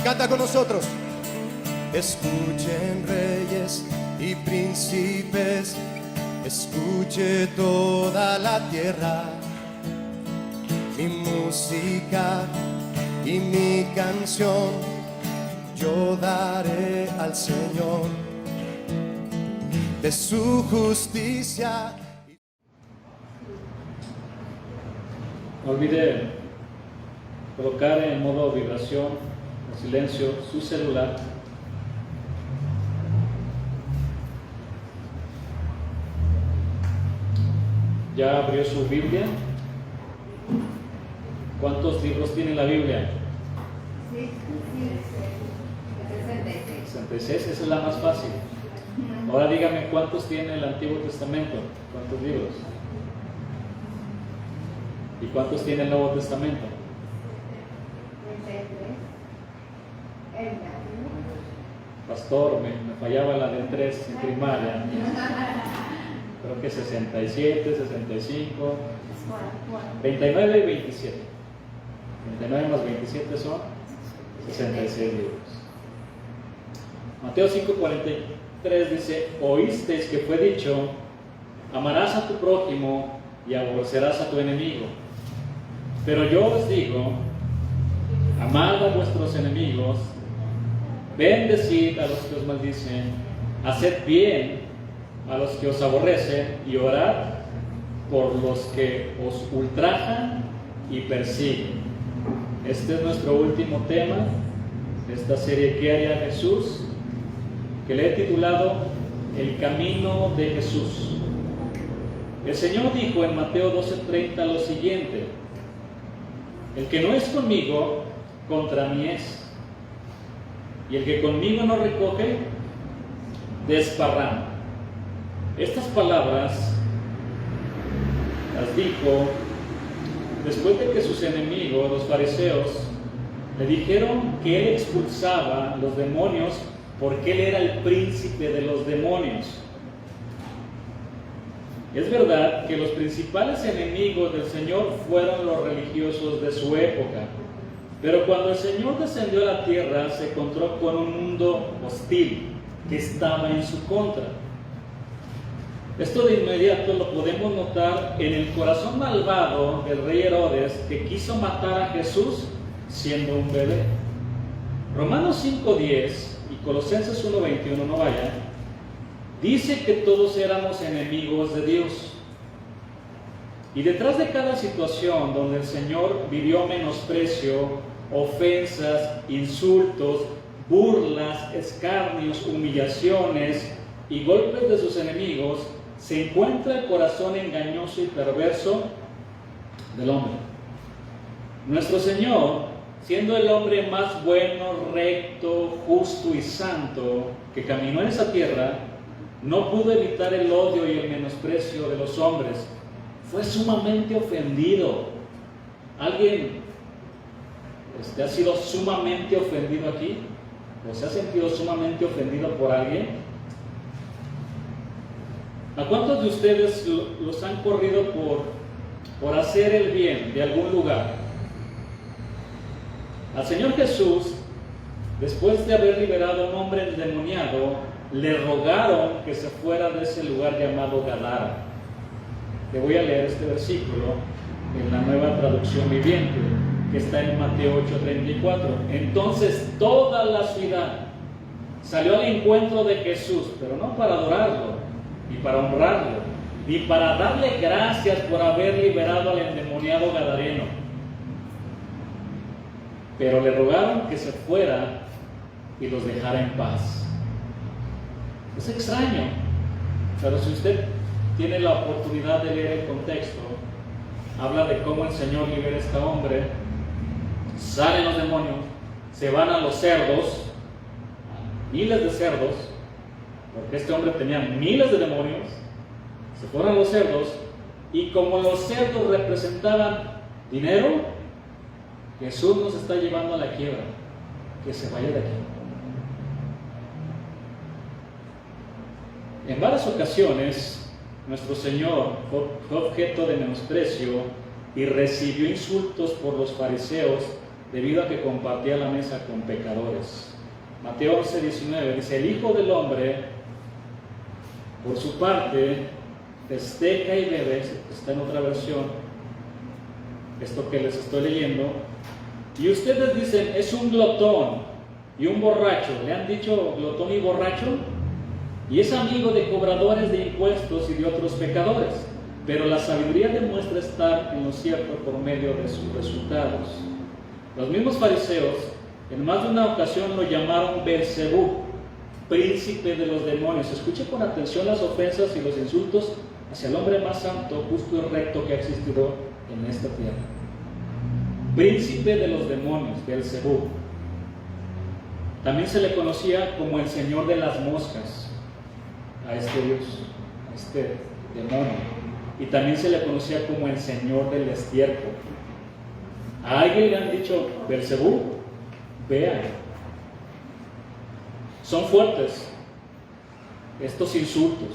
Canta con nosotros. Escuchen reyes y príncipes, escuche toda la tierra, mi música y mi canción yo daré al Señor, de su justicia. No olvide colocar en modo vibración o silencio su celular. ¿Ya abrió su Biblia? ¿Cuántos libros tiene la Biblia? 66, esa es la más fácil. Ahora dígame, ¿cuántos tiene el Antiguo Testamento? ¿Cuántos libros? ¿Y cuántos tiene el Nuevo Testamento? Pastor, me fallaba la de 3 en primaria. Creo que 67, 65, 39 y 27. 39 más 27 son 66 libros. Mateo 5:43 dice: oísteis que fue dicho, amarás a tu prójimo y aborrecerás a tu enemigo. Pero yo os digo, amad a vuestros enemigos, bendecid a los que os maldicen, haced bien a los que os aborrecen y orad por los que os ultrajan y persiguen. Este es nuestro último tema de esta serie ¿Qué haría Jesús?, que le he titulado El camino de Jesús. El Señor dijo en Mateo 12:30 lo siguiente: el que no es conmigo, contra mí es, y el que conmigo no recoge, desparrama. Estas palabras las dijo después de que sus enemigos, los fariseos, le dijeron que él expulsaba los demonios porque él era el príncipe de los demonios. Es verdad que los principales enemigos del Señor fueron los religiosos de su época, pero cuando el Señor descendió a la tierra se encontró con un mundo hostil que estaba en su contra. Esto de inmediato lo podemos notar en el corazón malvado del rey Herodes, que quiso matar a Jesús siendo un bebé. Romanos 5:10 y Colosenses 1:21, no vaya, dice que todos éramos enemigos de Dios. Y detrás de cada situación donde el Señor vivió menosprecio, ofensas, insultos, burlas, escarnios, humillaciones y golpes de sus enemigos, se encuentra el corazón engañoso y perverso del hombre. Nuestro Señor, siendo el hombre más bueno, recto, justo y santo que caminó en esa tierra, no pudo evitar el odio y el menosprecio de los hombres. Fue sumamente ofendido. ¿Alguien ha sido sumamente ofendido aquí? ¿O se ha sentido sumamente ofendido por alguien? ¿A cuántos de ustedes los han corrido por hacer el bien de algún lugar? Al Señor Jesús, después de haber liberado a un hombre endemoniado, le rogaron que se fuera de ese lugar llamado Gadara. Le voy a leer este versículo en la Nueva Traducción Viviente, que está en Mateo 8:34. Entonces toda la ciudad salió al encuentro de Jesús, pero no para adorarlo, ni para honrarlo, ni para darle gracias por haber liberado al endemoniado gadareno. Pero le rogaron que se fuera y los dejara en paz. Es extraño, pero si usted tiene la oportunidad de leer el contexto, habla de cómo el Señor libera a este hombre, salen los demonios, se van a los cerdos, miles de cerdos, porque este hombre tenía miles de demonios, se fueron a los cerdos, y como los cerdos representaban dinero, Jesús nos está llevando a la quiebra, que se vaya de aquí. En varias ocasiones, nuestro Señor fue objeto de menosprecio y recibió insultos por los fariseos debido a que compartía la mesa con pecadores. Mateo 11:19 dice: el Hijo del Hombre, por su parte, festeja y bebe, está en otra versión, esto que les estoy leyendo, y ustedes dicen, es un glotón y un borracho. ¿Le han dicho glotón y borracho? Y es amigo de cobradores de impuestos y de otros pecadores. Pero la sabiduría demuestra estar en lo cierto por medio de sus resultados. Los mismos fariseos en más de una ocasión lo llamaron Beelzebú, príncipe de los demonios. Escuche con atención las ofensas y los insultos hacia el hombre más santo, justo y recto que ha existido en esta tierra. Príncipe de los demonios, Beelzebú. También se le conocía como el señor de las moscas a este dios, a este demonio. Y también se le conocía como el señor del estiércol. A alguien le han dicho Beelzebú, vean. Son fuertes estos insultos.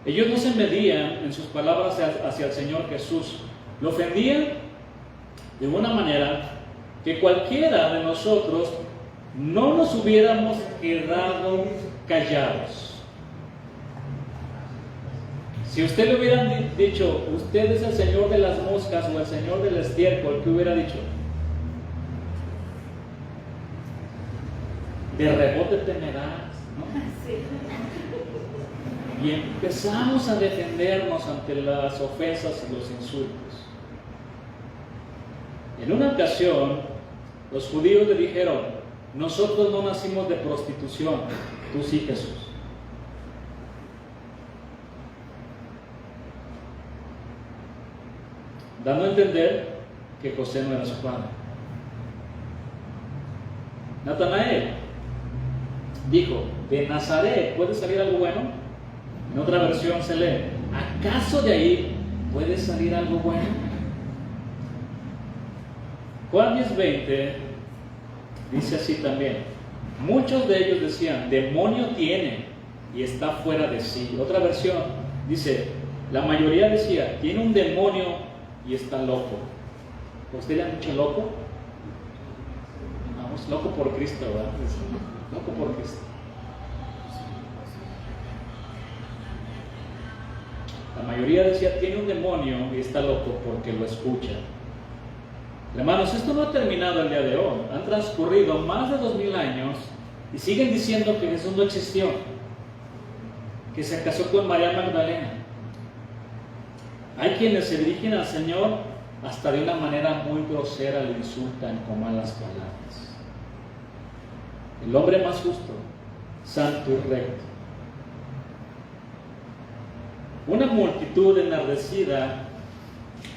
Ellos no se medían en sus palabras hacia el Señor Jesús. Lo ofendían de una manera que cualquiera de nosotros no nos hubiéramos quedado callados. Si usted le hubieran dicho, usted es el señor de las moscas o el señor del estiércol, ¿qué hubiera dicho? De rebote temerás, ¿no? Sí. Y empezamos a defendernos ante las ofensas y los insultos. En una ocasión, los judíos le dijeron, nosotros no nacimos de prostitución, tú sí, Jesús. Dando a entender que José no era su padre. Natanael dijo, de Nazaret puede salir algo bueno. En otra versión se lee, ¿acaso de ahí puede salir algo bueno? Juan 10:20 dice así también, muchos de ellos decían, demonio tiene y está fuera de sí. Otra versión dice, la mayoría decía, tiene un demonio y está loco. ¿Usted le han dicho loco? Vamos, loco por Cristo, ¿verdad? Loco por Cristo. La mayoría decía, tiene un demonio y está loco porque lo escucha. Hermanos, esto no ha terminado el día de hoy. Han transcurrido más de 2000 años y siguen diciendo que Jesús no existió, que se casó con María Magdalena. Hay quienes se dirigen al Señor hasta de una manera muy grosera, le insultan con malas palabras. El hombre más justo, santo y recto. Una multitud enardecida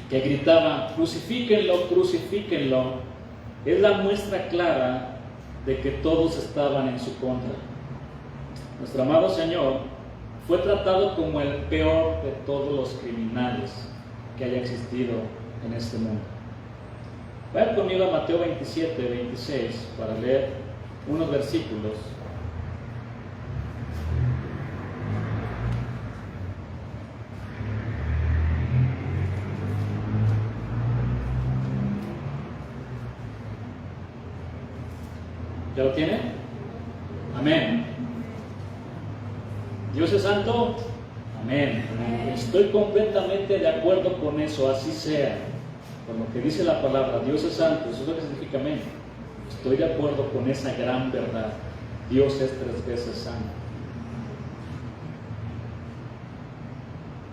que gritaba, crucifíquenlo, crucifíquenlo, es la muestra clara de que todos estaban en su contra. Nuestro amado Señor fue tratado como el peor de todos los criminales que haya existido en este mundo. Vayan conmigo a Mateo 27-26 para leer unos versículos. ¿Ya lo tiene? Amén. ¿Dios es santo? Amén. Estoy completamente de acuerdo con eso, así sea. Con lo que dice la palabra, Dios es santo, eso es lo que significa amén. Estoy de acuerdo con esa gran verdad. Dios es 3 veces santo.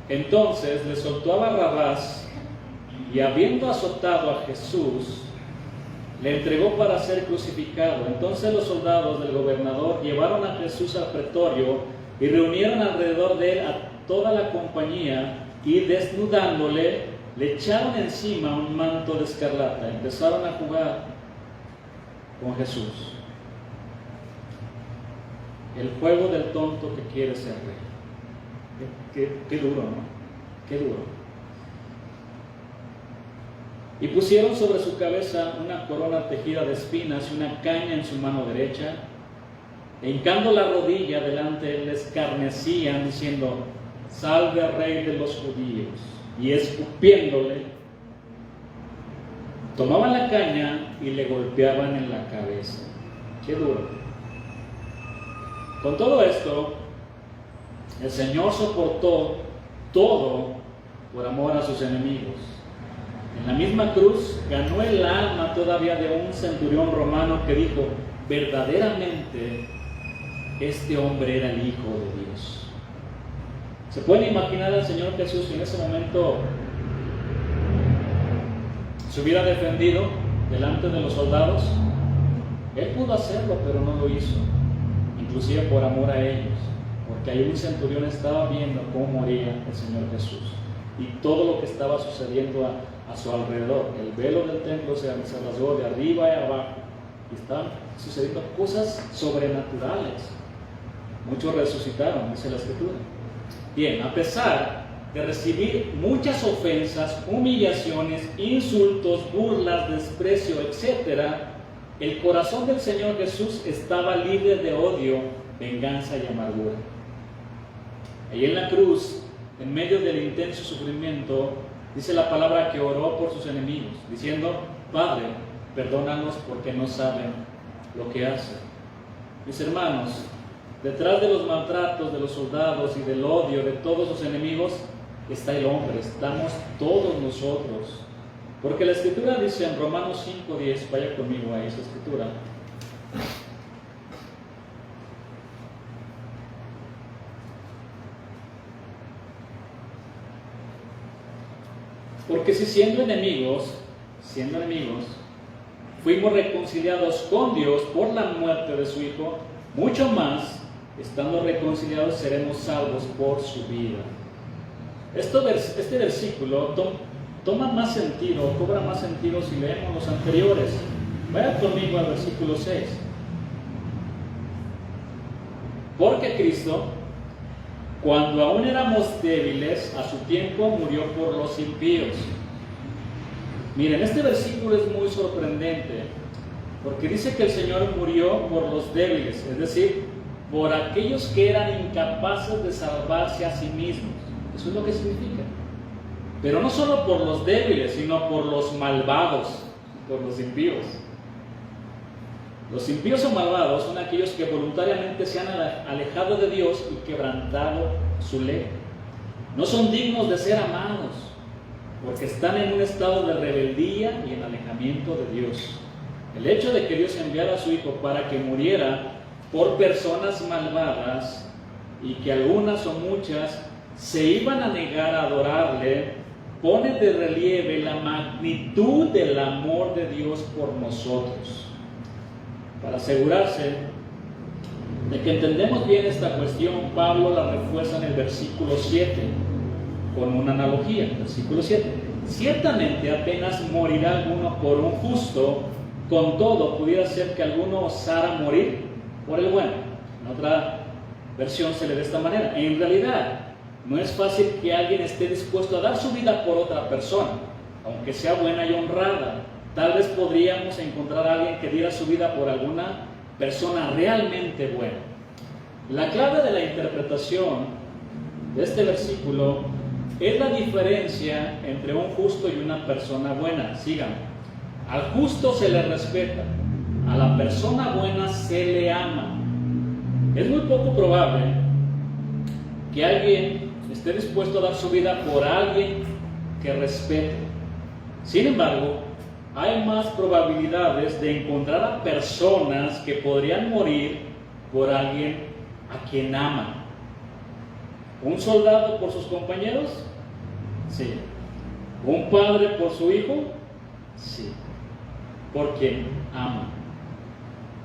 Entonces le soltó a Barrabás y habiendo azotado a Jesús, le entregó para ser crucificado. Entonces los soldados del gobernador llevaron a Jesús al pretorio y reunieron alrededor de él a toda la compañía y desnudándole, le echaron encima un manto de escarlata. Empezaron a jugar con Jesús. El juego del tonto que quiere ser rey. Qué duro, ¿no? Qué duro. Y pusieron sobre su cabeza una corona tejida de espinas y una caña en su mano derecha. E hincando la rodilla delante de él, le escarnecían diciendo, salve rey de los judíos. Y escupiéndole, Tomaban la caña y le golpeaban en la cabeza. Qué duro. Con todo esto, el Señor soportó todo por amor a sus enemigos. En la misma cruz ganó el alma todavía de un centurión romano que dijo: verdaderamente este hombre era el Hijo de Dios. ¿Se pueden imaginar al Señor Jesús que en ese momento se hubiera defendido delante de los soldados? Él pudo hacerlo, pero no lo hizo, inclusive por amor a ellos, porque ahí un centurión estaba viendo cómo moría el Señor Jesús y todo lo que estaba sucediendo a su alrededor. El velo del templo se rasgó de arriba y abajo y estaban sucediendo cosas sobrenaturales. Muchos resucitaron, dice la Escritura. Bien, a pesar de recibir muchas ofensas, humillaciones, insultos, burlas, desprecio, etc., el corazón del Señor Jesús estaba libre de odio, venganza y amargura. Ahí en la cruz, en medio del intenso sufrimiento, dice la palabra que oró por sus enemigos, diciendo: Padre, perdónanos porque no saben lo que hacen. Mis hermanos, detrás de los maltratos de los soldados y del odio de todos sus enemigos está el hombre, estamos todos nosotros. Porque la Escritura dice en Romanos 5:10, vaya conmigo a esa Escritura. Porque si siendo enemigos, fuimos reconciliados con Dios por la muerte de su Hijo, mucho más, estando reconciliados, seremos salvos por su vida. Este versículo toma más sentido, cobra más sentido si leemos los anteriores. Vaya conmigo al versículo 6. Porque Cristo, cuando aún éramos débiles, a su tiempo murió por los impíos. Miren, este versículo es muy sorprendente, porque dice que el Señor murió por los débiles, es decir, por aquellos que eran incapaces de salvarse a sí mismos. Eso es lo que significa. Pero no solo por los débiles, sino por los malvados, por los impíos. Los impíos o malvados son aquellos que voluntariamente se han alejado de Dios y quebrantado su ley. No son dignos de ser amados, porque están en un estado de rebeldía y en alejamiento de Dios. El hecho de que Dios enviara a su Hijo para que muriera por personas malvadas y que algunas o muchas se iban a negar a adorarle, pone de relieve la magnitud del amor de Dios por nosotros. Para asegurarse de que entendemos bien esta cuestión, Pablo la refuerza en el versículo 7 con una analogía. Versículo 7: ciertamente apenas morirá alguno por un justo, con todo pudiera ser que alguno osara morir por el bueno. En otra versión se lee de esta manera: en realidad no es fácil que alguien esté dispuesto a dar su vida por otra persona, aunque sea buena y honrada. Tal vez podríamos encontrar a alguien que diera su vida por alguna persona realmente buena. La clave de la interpretación de este versículo es la diferencia entre un justo y una persona buena. Sigan. Al justo se le respeta, a la persona buena se le ama. Es muy poco probable que alguien esté dispuesto a dar su vida por alguien que respete. Sin embargo, hay más probabilidades de encontrar a personas que podrían morir por alguien a quien aman. ¿Un soldado por sus compañeros? Sí. ¿Un padre por su hijo? Sí. Por quien ama.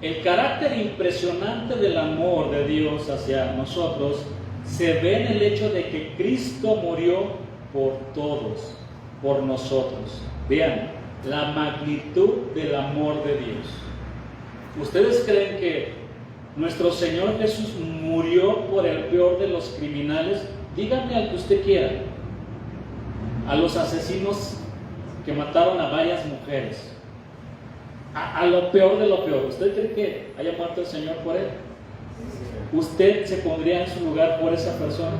El carácter impresionante del amor de Dios hacia nosotros se ve en el hecho de que Cristo murió por todos, por nosotros. Vean la magnitud del amor de Dios. ¿Ustedes creen que nuestro Señor Jesús murió por el peor de los criminales? Díganme al que usted quiera. A los asesinos que mataron a varias mujeres. A lo peor de lo peor. ¿Usted cree que haya muerto el Señor por él? ¿Usted se pondría en su lugar por esa persona?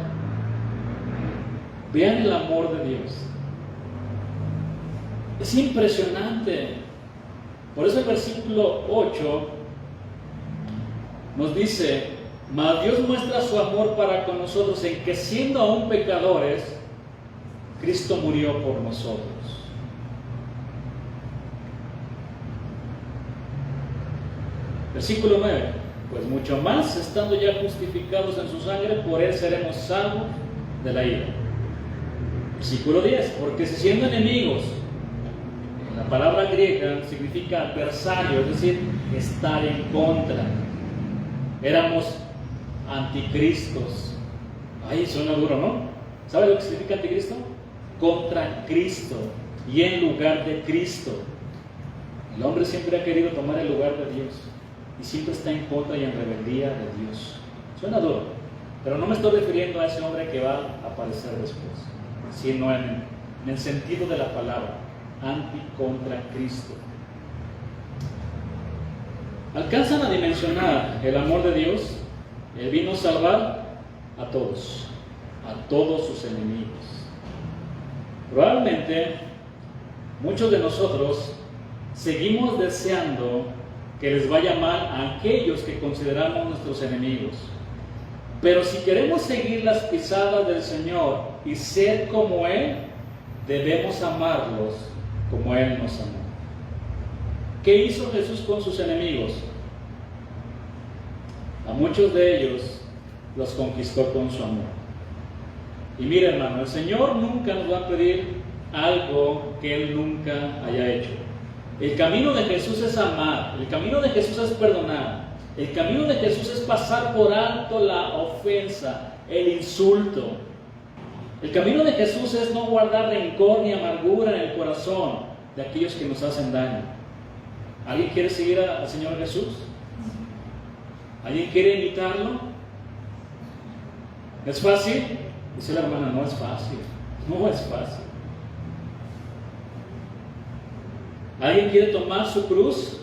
Vean el amor de Dios. Es impresionante. Por eso el versículo 8 nos dice: mas Dios muestra su amor para con nosotros en que, siendo aún pecadores, Cristo murió por nosotros. Versículo 9: pues mucho más, estando ya justificados en su sangre, por él seremos salvos de la ira. Versículo 10: porque si siendo enemigos, la palabra griega significa adversario, es decir, estar en contra. Éramos anticristos. Ay, suena duro, ¿no? ¿Sabe lo que significa anticristo? Contra Cristo y en lugar de Cristo. El hombre siempre ha querido tomar el lugar de Dios y siempre está en contra y en rebeldía de Dios. Suena duro, pero no me estoy refiriendo a ese hombre que va a aparecer después, sino en el sentido de la palabra, anti contra Cristo. Alcanzan a dimensionar el amor de Dios. Él vino a salvar a todos sus enemigos. Probablemente muchos de nosotros seguimos deseando que les vaya mal a aquellos que consideramos nuestros enemigos. Pero si queremos seguir las pisadas del Señor y ser como Él, debemos amarlos como Él nos amó. ¿Qué hizo Jesús con sus enemigos? A muchos de ellos los conquistó con su amor. Y mira, hermano, el Señor nunca nos va a pedir algo que Él nunca haya hecho. El camino de Jesús es amar, el camino de Jesús es perdonar, el camino de Jesús es pasar por alto la ofensa, el insulto. El camino de Jesús es no guardar rencor ni amargura en el corazón de aquellos que nos hacen daño. ¿Alguien quiere seguir al Señor Jesús? ¿Alguien quiere imitarlo? ¿Es fácil? Dice la hermana, no es fácil. No es fácil. ¿Alguien quiere tomar su cruz,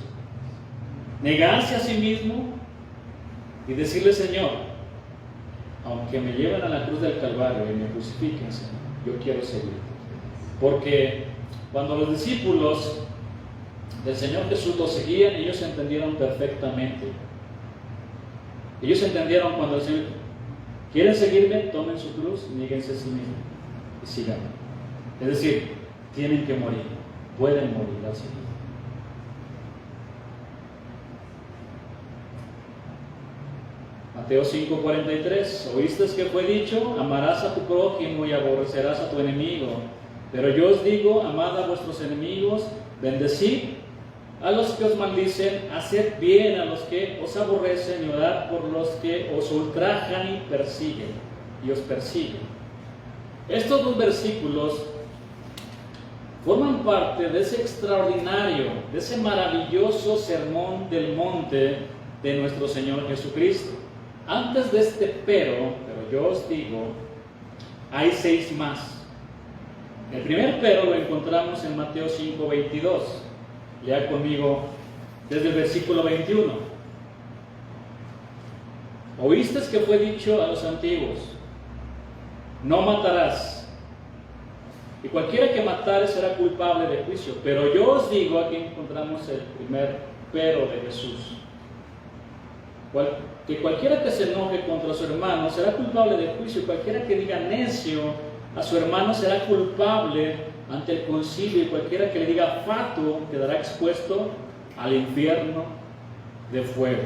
negarse a sí mismo y decirle: Señor, aunque me lleven a la cruz del Calvario y me crucifiquen, Señor, yo quiero seguir? Porque cuando los discípulos del Señor Jesús lo seguían, ellos entendieron perfectamente. Ellos entendieron cuando el Señor: ¿quieren seguirme? Tomen su cruz, níguense a sí mismos y síganme. Es decir, tienen que morir, pueden morir al Señor. Mateo 5:43: oíste que fue dicho: amarás a tu prójimo y aborrecerás a tu enemigo. Pero yo os digo: amad a vuestros enemigos, bendecid a los que os maldicen, haced bien a los que os aborrecen y orad por los que os ultrajan y os persiguen. Estos dos versículos forman parte de ese extraordinario, de ese maravilloso sermón del monte de nuestro Señor Jesucristo. Antes de este pero yo os digo, hay 6 más. El primer pero lo encontramos en Mateo 5:22. Lea conmigo desde el versículo 21. Oíste que fue dicho a los antiguos: no matarás, y cualquiera que matare será culpable de juicio. Pero yo os digo, aquí encontramos el primer pero de Jesús, que cualquiera que se enoje contra su hermano será culpable de juicio, y cualquiera que diga necio a su hermano será culpable ante el concilio, y cualquiera que le diga fatuo quedará expuesto al infierno de fuego.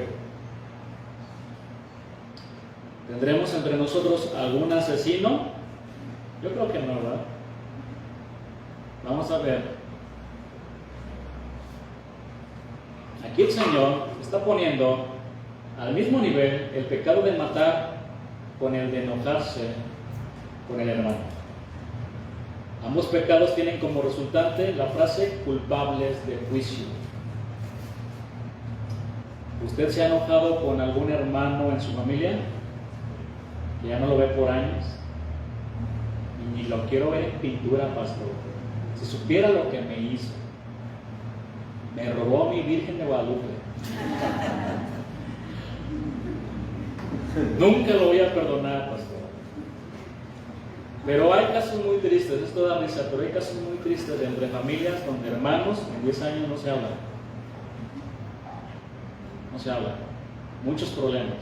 ¿Tendremos entre nosotros algún asesino? Yo creo que no, ¿verdad? Vamos a ver. Aquí el Señor está poniendo al mismo nivel el pecado de matar con el de enojarse con el hermano. Ambos pecados tienen como resultante la frase culpables de juicio. ¿Usted se ha enojado con algún hermano en su familia que ya no lo ve por años? Y ni lo quiero ver en pintura, pastor. Si supiera lo que me hizo, me robó mi Virgen de Guadalupe. Nunca lo voy a perdonar, pastor. Pero hay casos muy tristes, esto da risa, pero hay casos muy tristes entre familias donde hermanos en 10 años no se hablan. No se hablan. Muchos problemas.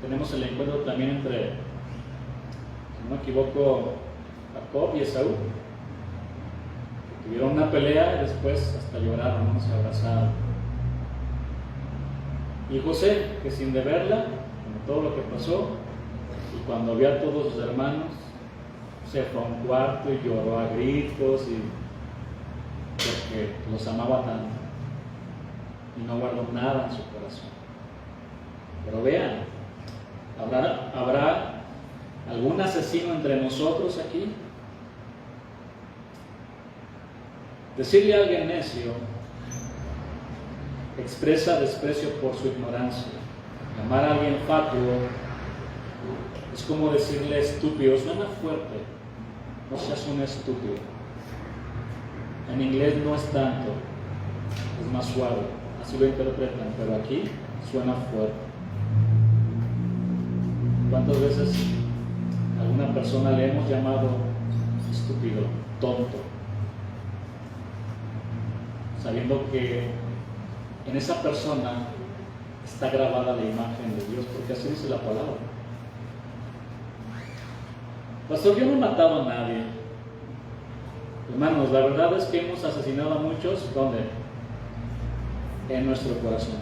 Tenemos el encuentro también entre, si no me equivoco, Jacob y Esaú. Tuvieron una pelea y después hasta lloraron, ¿no? Se abrazaron. Y José, que sin deberla, con todo lo que pasó, y cuando vio a todos sus hermanos, se fue a un cuarto y lloró a gritos, y porque los amaba tanto y no guardó nada en su corazón. Pero vean, ¿habrá algún asesino entre nosotros aquí? Decirle a alguien necio expresa desprecio por su ignorancia. Llamar a alguien fatuo es como decirle estúpido. Suena fuerte. No seas un estúpido. En inglés no es tanto, es más suave. Así lo interpretan, pero aquí suena fuerte. ¿Cuántas veces a alguna persona le hemos llamado estúpido, tonto? Sabiendo que en esa persona está grabada la imagen de Dios, porque así dice la palabra. Pastor, yo no he matado a nadie. Hermanos, la verdad es que hemos asesinado a muchos, ¿dónde? En nuestro corazón.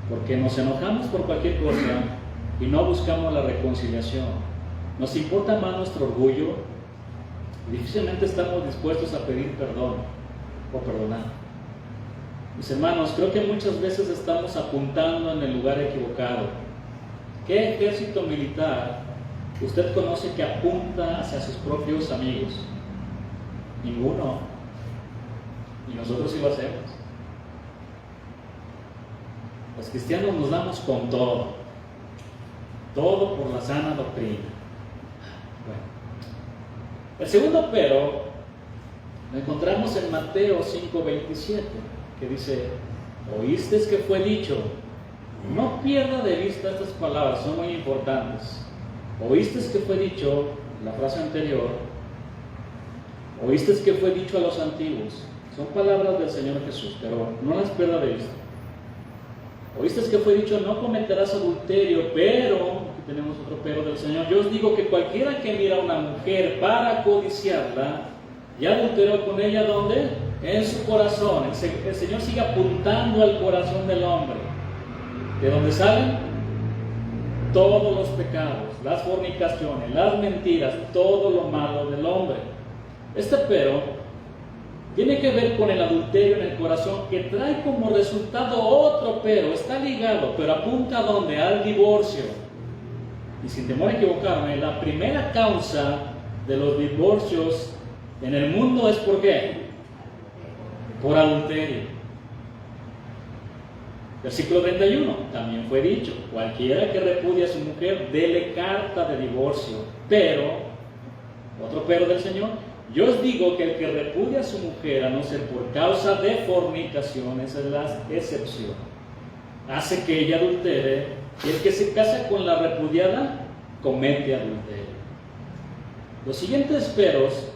Porque nos enojamos por cualquier cosa y no buscamos la reconciliación. Nos importa más nuestro orgullo y difícilmente estamos dispuestos a pedir perdón o perdonar. Mis hermanos, creo que muchas veces estamos apuntando en el lugar equivocado. ¿Qué ejército militar usted conoce que apunta hacia sus propios amigos? Ninguno. Y nosotros sí lo hacemos. Los cristianos nos damos con todo por la sana doctrina. Bueno, el segundo pero lo encontramos en Mateo 5:27, que dice: oísteis que fue dicho. No pierda de vista estas palabras, son muy importantes. Oísteis que fue dicho, la frase anterior, oísteis que fue dicho a los antiguos. Son palabras del Señor Jesús, pero no las pierda de vista. Oísteis que fue dicho: no cometerás adulterio, pero, aquí tenemos otro pero del Señor. Yo os digo que cualquiera que mira a una mujer para codiciarla, ya adulteró con ella, ¿dónde? En su corazón. El Señor sigue apuntando al corazón del hombre. ¿De dónde salen? Todos los pecados, las fornicaciones, las mentiras, todo lo malo del hombre. Este pero tiene que ver con el adulterio en el corazón, que trae como resultado otro pero. Está ligado, pero apunta ¿a dónde? Al divorcio. Y sin temor a equivocarme, la primera causa de los divorcios en el mundo es ¿por qué? Por adulterio. Versículo 31, también fue dicho: cualquiera que repudie a su mujer, dele carta de divorcio. Pero, otro pero del Señor: yo os digo que el que repudia a su mujer, a no ser por causa de fornicación, esa es la excepción, hace que ella adultere, y el que se casa con la repudiada, comete adulterio. Los siguientes peros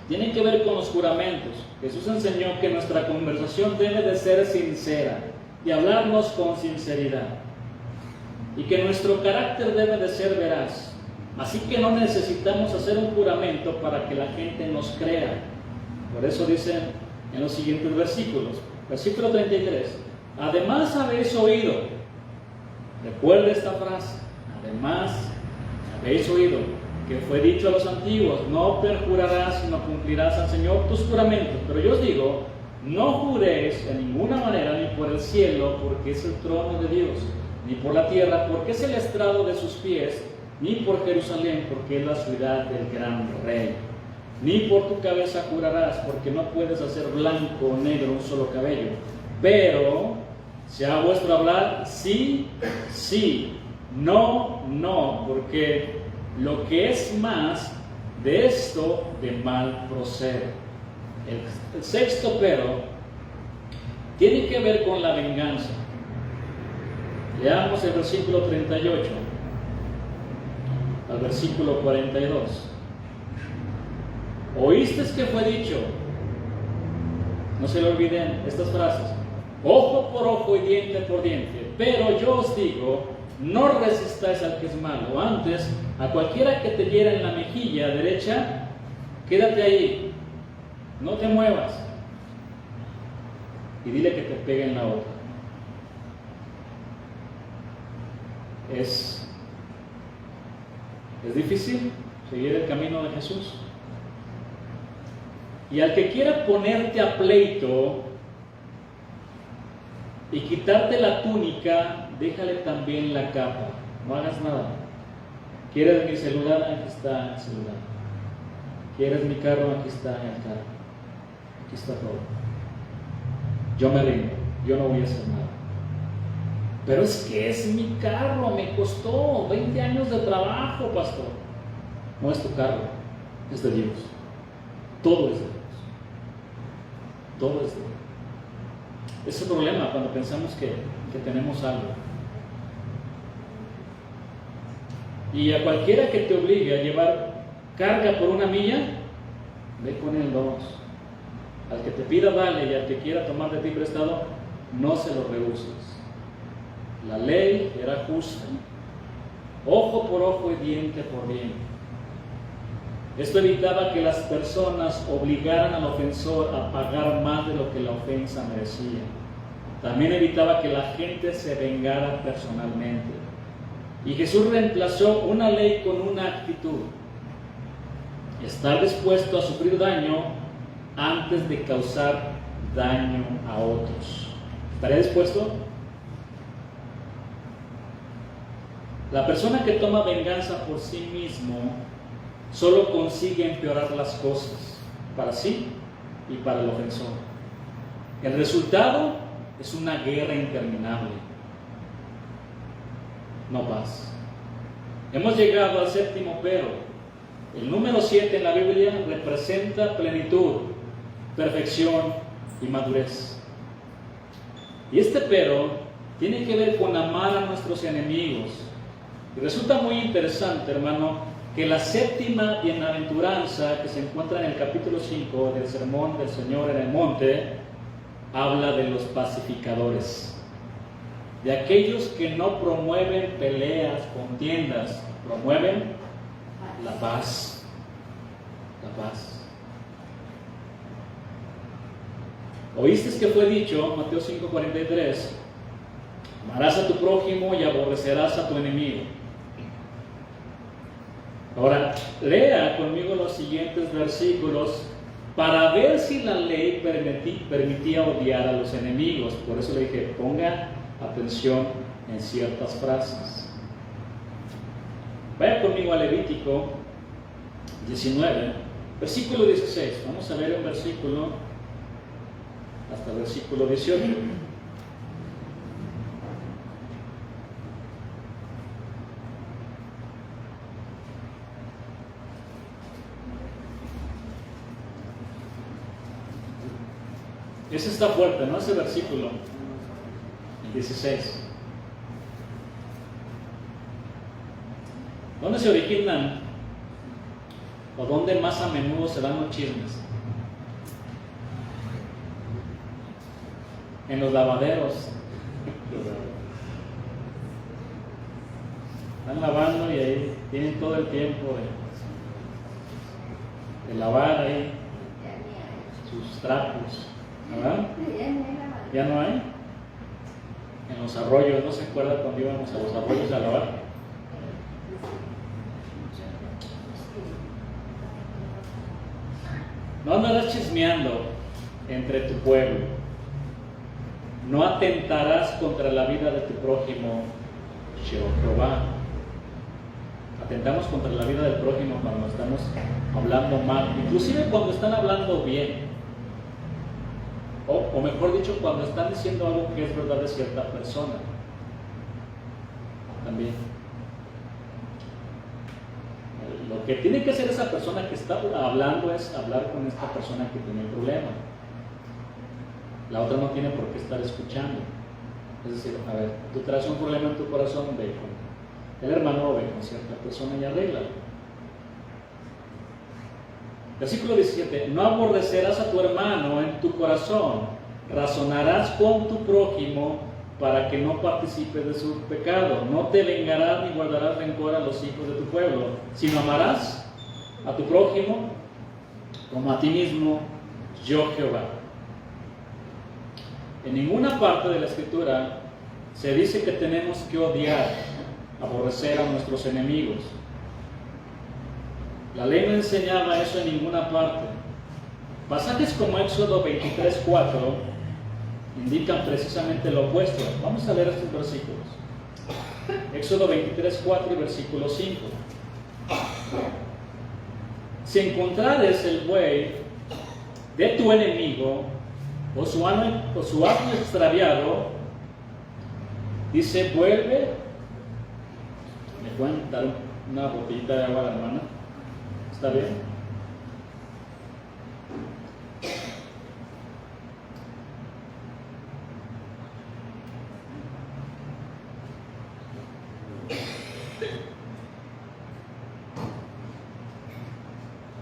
tienen que ver con los juramentos. Jesús enseñó que nuestra conversación debe de ser sincera y hablarnos con sinceridad, y que nuestro carácter debe de ser veraz. Así que no necesitamos hacer un juramento para que la gente nos crea. Por eso dicen en los siguientes versículos. Versículo 33. Además habéis oído. Recuerda esta frase. Además habéis oído que fue dicho a los antiguos: no perjurarás, sino cumplirás al Señor tus juramentos. Pero yo os digo, no juréis en ninguna manera, ni por el cielo, porque es el trono de Dios, ni por la tierra, porque es el estrado de sus pies, ni por Jerusalén, porque es la ciudad del gran rey. Ni por tu cabeza jurarás, porque no puedes hacer blanco o negro un solo cabello. Pero sea vuestro hablar sí, sí, no, no, porque lo que es más de esto de mal procede. El sexto pero tiene que ver con la venganza. Leamos el versículo 38. al versículo 42. Oíste que fue dicho, no se le olviden estas frases, ojo por ojo y diente por diente, pero yo os digo, no resistáis al que es malo, antes a cualquiera que te hiera en la mejilla derecha, quédate ahí, no te muevas, y dile que te pegue en la otra. Es difícil seguir el camino de Jesús. Y al que quiera ponerte a pleito y quitarte la túnica, déjale también la capa. No hagas nada. ¿Quieres mi celular? Aquí está el celular. ¿Quieres mi carro? Aquí está el carro. Aquí está todo. Yo me rindo. Yo no voy a hacer nada. Pero es que es mi carro. Me costó 20 años de trabajo, pastor. No es tu carro. Es de Dios. Todo es de Dios. Todo es de Dios. Es un problema cuando pensamos que tenemos algo. Y a cualquiera que te obligue a llevar carga por una milla, ve con él 2. Al que te pida dale, y al que quiera tomar de ti prestado, no se lo rehuses. La ley era justa. Ojo por ojo y diente por diente. Esto evitaba que las personas obligaran al ofensor a pagar más de lo que la ofensa merecía. También evitaba que la gente se vengara personalmente. Y Jesús reemplazó una ley con una actitud: estar dispuesto a sufrir daño antes de causar daño a otros. ¿Estaré dispuesto? La persona que toma venganza por sí mismo solo consigue empeorar las cosas para sí y para el ofensor. El resultado es una guerra interminable, no paz. Hemos llegado al séptimo pero. El número 7 en la Biblia representa plenitud, perfección y madurez. Y este pero tiene que ver con amar a nuestros enemigos. Y resulta muy interesante, hermano, que la séptima bienaventuranza que se encuentra en el capítulo 5 del Sermón del Señor en el Monte habla de los pacificadores, de aquellos que no promueven peleas, contiendas, promueven la paz. La paz. Oíste que fue dicho, Mateo 5:43, amarás a tu prójimo y aborrecerás a tu enemigo. Ahora, lea conmigo los siguientes versículos para ver si la ley permitía odiar a los enemigos. Por eso le dije, ponga atención en ciertas frases. Vaya conmigo a Levítico 19, versículo 16. Vamos a ver un versículo hasta el versículo 18. Ese está fuerte, ¿no? Ese versículo, el 16. ¿Dónde se originan o dónde más a menudo se dan los chismes? En los lavaderos. Están lavando y ahí tienen todo el tiempo de lavar ahí sus trapos. ¿Verdad? ¿Ya no hay? En los arroyos, ¿no se acuerda cuando íbamos a los arroyos a lavar? No andarás chismeando entre tu pueblo. No atentarás contra la vida de tu prójimo, Jehová. Atentamos contra la vida del prójimo cuando estamos hablando mal, inclusive cuando están hablando bien. O mejor dicho, cuando están diciendo algo que es verdad de cierta persona. También. Lo que tiene que hacer esa persona que está hablando es hablar con esta persona que tiene el problema. La otra no tiene por qué estar escuchando. Es decir, a ver, tú traes un problema en tu corazón, ve El hermano ve con cierta persona y arregla. Versículo 17. No aborrecerás a tu hermano en tu corazón, razonarás con tu prójimo para que no participes de su pecado. No te vengarás ni guardarás rencor a los hijos de tu pueblo, sino amarás a tu prójimo como a ti mismo, yo Jehová. En ninguna parte de la Escritura se dice que tenemos que odiar, aborrecer a nuestros enemigos. La ley no enseñaba eso en ninguna parte. Pasajes como Éxodo 23:4 indican precisamente lo opuesto. Vamos a leer estos versículos. Éxodo 23:4 y versículo 5. Si encontrares el buey de tu enemigo o su asno extraviado, dice, vuelve. ¿Me pueden dar una botellita de agua a la hermana? ¿Está bien?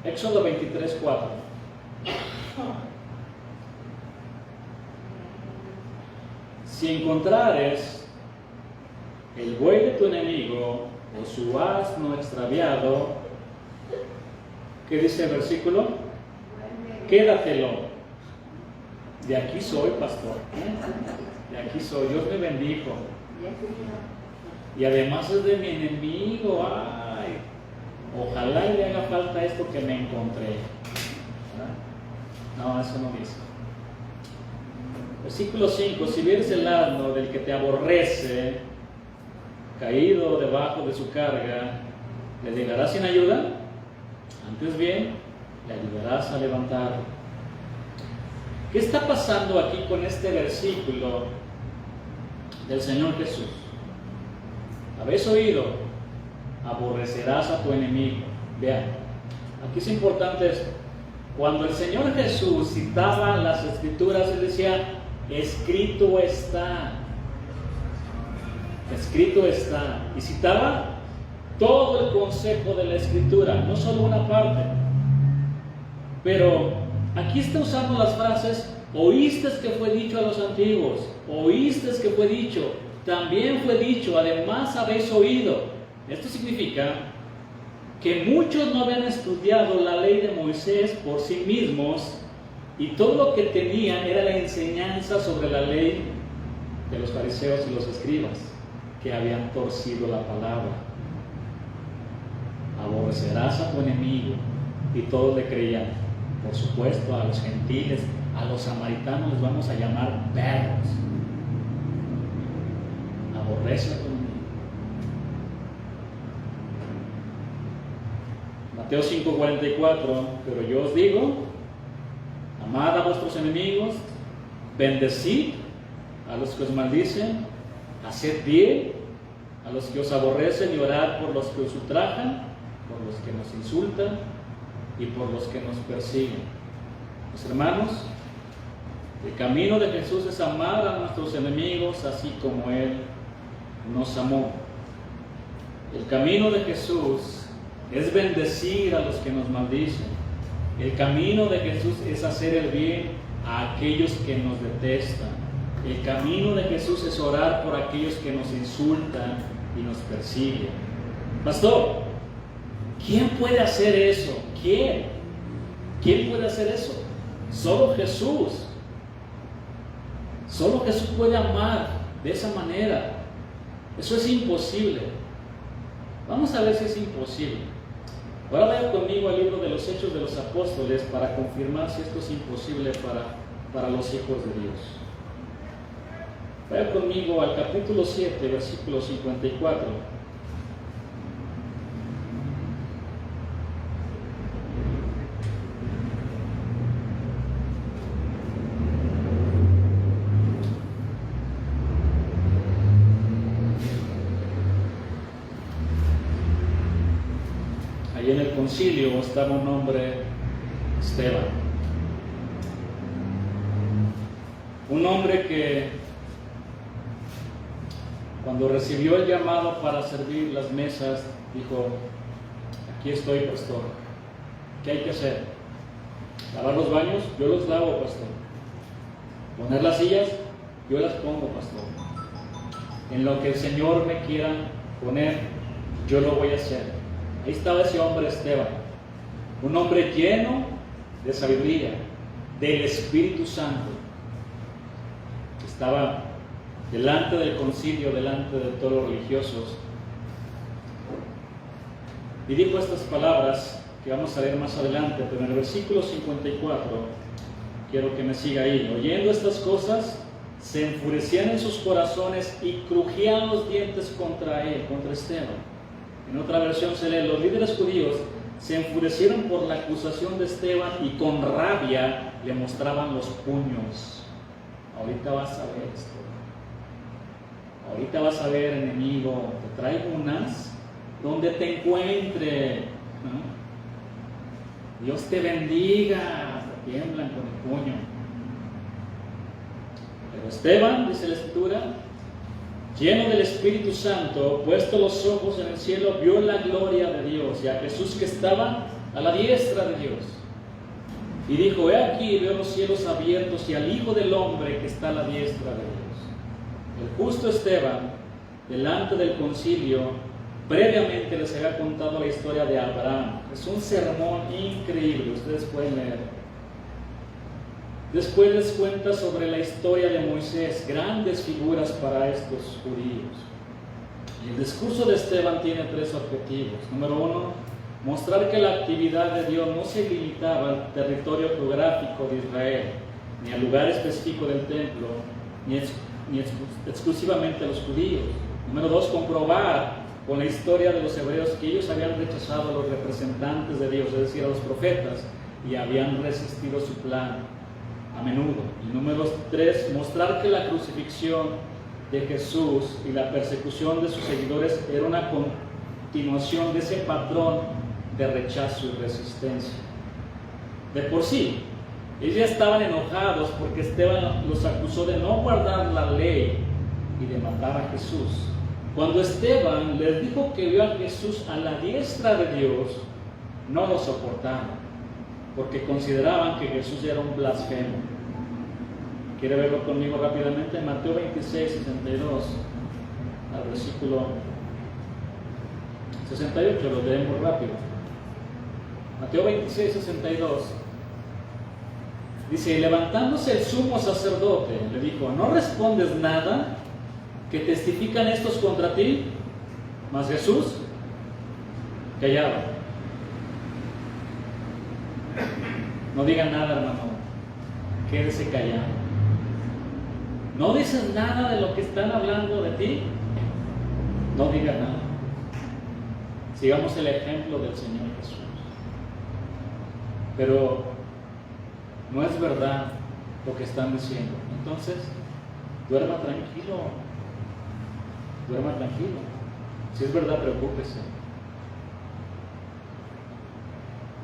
Éxodo 23:4. Si encontrares el buey de tu enemigo o su asno extraviado, ¿qué dice el versículo? Quédatelo. De aquí soy, pastor. De aquí soy. Dios me bendijo. Y además es de mi enemigo. Ay, ojalá le haga falta esto que me encontré. No, eso no dice. Versículo 5. Si vieres el asno del que te aborrece, caído debajo de su carga, ¿le llegarás sin ayuda? Antes bien, le ayudarás a levantarlo. ¿Qué está pasando aquí con este versículo del Señor Jesús? ¿Habéis oído? Aborrecerás a tu enemigo. Vean, aquí es importante esto. Cuando el Señor Jesús citaba las Escrituras, Él decía, escrito está. Escrito está. Y citaba todo el consejo de la Escritura, no solo una parte. Pero aquí está usando las frases, oíste que fue dicho a los antiguos, oíste que fue dicho, también fue dicho, además habéis oído. Esto significa que muchos no habían estudiado la ley de Moisés por sí mismos y todo lo que tenían era la enseñanza sobre la ley de los fariseos y los escribas, que habían torcido la palabra. Aborrecerás a tu enemigo, y todos le creían. Por supuesto, a los gentiles, a los samaritanos les vamos a llamar perros. Aborrece a tu enemigo. Mateo 5:44, pero yo os digo, amad a vuestros enemigos, bendecid a los que os maldicen, haced bien a los que os aborrecen y orad por los que os ultrajan, por los que nos insultan y por los que nos persiguen. Mis hermanos, el camino de Jesús es amar a nuestros enemigos así como Él nos amó. El camino de Jesús es bendecir a los que nos maldicen. El camino de Jesús es hacer el bien a aquellos que nos detestan. El camino de Jesús es orar por aquellos que nos insultan y nos persiguen. Pastor, ¿quién puede hacer eso? ¿Quién? ¿Quién puede hacer eso? Solo Jesús. Solo Jesús puede amar de esa manera. Eso es imposible. Vamos a ver si es imposible. Ahora vayan conmigo al libro de los Hechos de los Apóstoles para confirmar si esto es imposible para los hijos de Dios. Vayan conmigo al capítulo 7, versículo 54. Ahí en el concilio estaba un hombre, Esteban. Un hombre que cuando recibió el llamado para servir las mesas, dijo: aquí estoy, pastor. ¿Qué hay que hacer? ¿Lavar los baños? Yo los lavo, pastor. ¿Poner las sillas? Yo las pongo, pastor. En lo que el Señor me quiera poner, yo lo voy a hacer. Ahí estaba ese hombre Esteban, un hombre lleno de sabiduría, del Espíritu Santo. Estaba delante del concilio, delante de todos los religiosos, y dijo estas palabras que vamos a leer más adelante, pero en el versículo 54, quiero que me siga ahí. Oyendo estas cosas, se enfurecían en sus corazones y crujían los dientes contra él, contra Esteban. En otra versión se lee: los líderes judíos se enfurecieron por la acusación de Esteban y con rabia le mostraban los puños. Ahorita vas a ver esto. Ahorita vas a ver, enemigo, te traigo unas donde te encuentre, ¿no? Dios te bendiga. Tiemblan con el puño. Pero Esteban, dice la Escritura, lleno del Espíritu Santo, puesto los ojos en el cielo, vio la gloria de Dios y a Jesús que estaba a la diestra de Dios. Y dijo: he aquí, veo los cielos abiertos y al Hijo del Hombre que está a la diestra de Dios. El justo Esteban, delante del concilio, previamente les había contado la historia de Abraham. Es un sermón increíble, ustedes pueden leer. Después les cuenta sobre la historia de Moisés, grandes figuras para estos judíos. Y el discurso de Esteban tiene 3 objetivos. Número 1, mostrar que la actividad de Dios no se limitaba al territorio geográfico de Israel, ni al lugar específico del templo, ni exclusivamente a los judíos. Número 2, comprobar con la historia de los hebreos que ellos habían rechazado a los representantes de Dios, es decir, a los profetas, y habían resistido su plan a menudo. Y número 3, mostrar que la crucifixión de Jesús y la persecución de sus seguidores era una continuación de ese patrón de rechazo y resistencia. De por sí, ellos ya estaban enojados porque Esteban los acusó de no guardar la ley y de matar a Jesús. Cuando Esteban les dijo que vio a Jesús a la diestra de Dios, no lo soportaron, porque consideraban que Jesús era un blasfemo. ¿Quiere verlo conmigo rápidamente? Mateo 26, 62, al versículo 68, lo leemos rápido. Mateo 26, 62. Dice: y levantándose el sumo sacerdote, le dijo: ¿no respondes nada? ¿Que testifican estos contra ti? Mas Jesús callaba. No digan nada, hermano. Quédese callado. No dices nada de lo que están hablando de ti. No digas nada. Sigamos el ejemplo del Señor Jesús. Pero no es verdad lo que están diciendo. Entonces, duerma tranquilo. Duerma tranquilo. Si es verdad, preocúpese.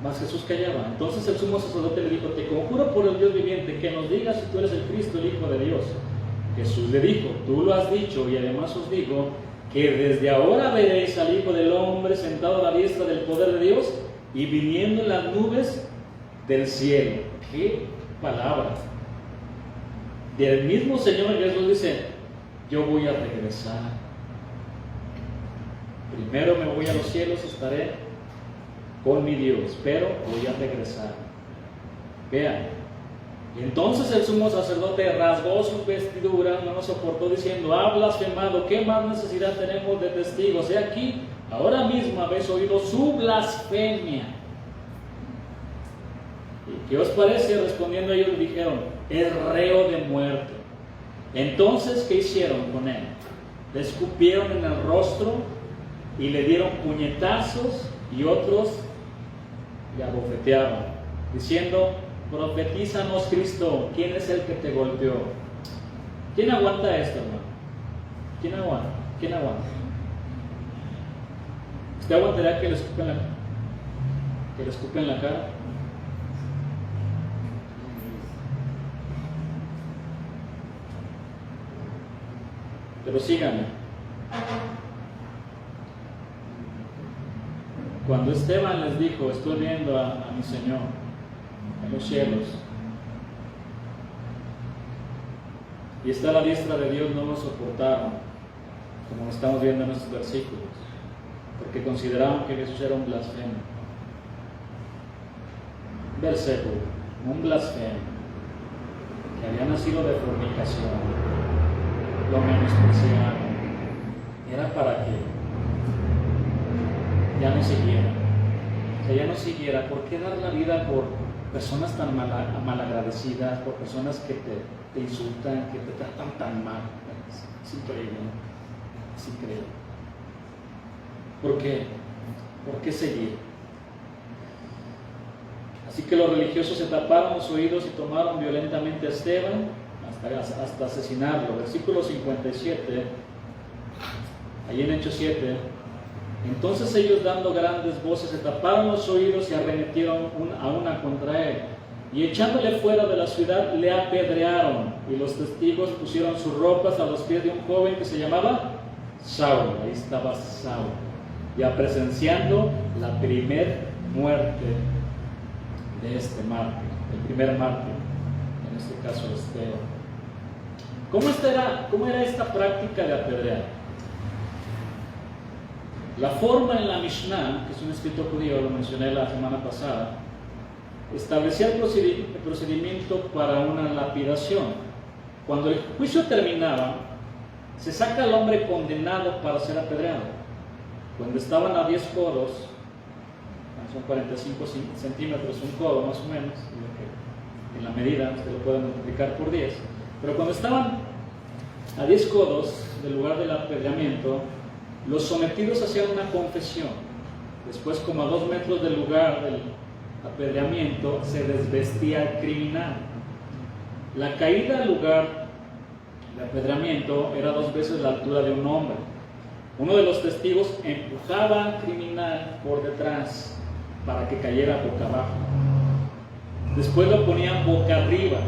Mas Jesús callaba. Entonces el sumo sacerdote le dijo: te conjuro por el Dios viviente que nos digas si tú eres el Cristo, el Hijo de Dios. Jesús le dijo: tú lo has dicho, y además os digo que desde ahora veréis al Hijo del Hombre sentado a la diestra del poder de Dios y viniendo en las nubes del cielo. ¡Qué palabra! Del mismo Señor Jesús dice: yo voy a regresar. Primero me voy a los cielos, estaré con mi Dios, pero voy a regresar. Vean. Y entonces el sumo sacerdote rasgó sus vestiduras, no lo soportó, diciendo: ha blasfemado, ¿qué más necesidad tenemos de testigos? He aquí, ahora mismo habéis oído su blasfemia. ¿Y qué os parece? Respondiendo ellos le dijeron: es reo de muerte. Entonces, ¿qué hicieron con él? Le escupieron en el rostro y le dieron puñetazos, y otros le abofeteaban, diciendo: profetízanos, Cristo, ¿quién es el que te golpeó? ¿Quién aguanta esto, hermano? ¿Quién aguanta? ¿Quién aguanta? ¿Usted aguantará que le escupen la cara? Pero síganme. Cuando Esteban les dijo, estoy viendo a mi Señor en los cielos, y está a la diestra de Dios, no lo soportaron, como estamos viendo en estos versículos, porque consideraban que Jesús era un blasfemo. Beelzebub, un blasfemo, que había nacido de fornicación, lo menospreciaron. Era para que ya no siguiera. O sea, ya no siguiera. ¿Por qué dar la vida por personas tan malagradecidas, por personas que te insultan, que te tratan tan mal? Es increíble, ¿no? Es increíble. ¿Por qué? ¿Por qué seguir? Así que los religiosos se taparon los oídos y tomaron violentamente a Esteban hasta asesinarlo. Versículo 57, ahí en Hechos 7. Entonces ellos, dando grandes voces, se taparon los oídos y arremetieron a una contra él. Y echándole fuera de la ciudad, le apedrearon. Y los testigos pusieron sus ropas a los pies de un joven que se llamaba Saulo. Ahí estaba Saulo, ya presenciando la primer muerte de este mártir, el primer mártir, en este caso Esteban. ¿Cómo era esta práctica de apedrear? La forma en la Mishnah, que es un escrito judío, lo mencioné la semana pasada, establecía el procedimiento para una lapidación. Cuando el juicio terminaba, se saca al hombre condenado para ser apedreado. Cuando estaban a 10 codos, son 45 centímetros, un codo más o menos, en la medida, usted lo puede multiplicar por 10, pero cuando estaban a 10 codos del lugar del apedreamiento, los sometidos hacían una confesión. Después, como a 2 metros del lugar del apedreamiento, se desvestía el criminal. La caída al lugar de apedreamiento era 2 veces la altura de un hombre. Uno de los testigos empujaba al criminal por detrás para que cayera boca abajo. Después lo ponían boca arriba.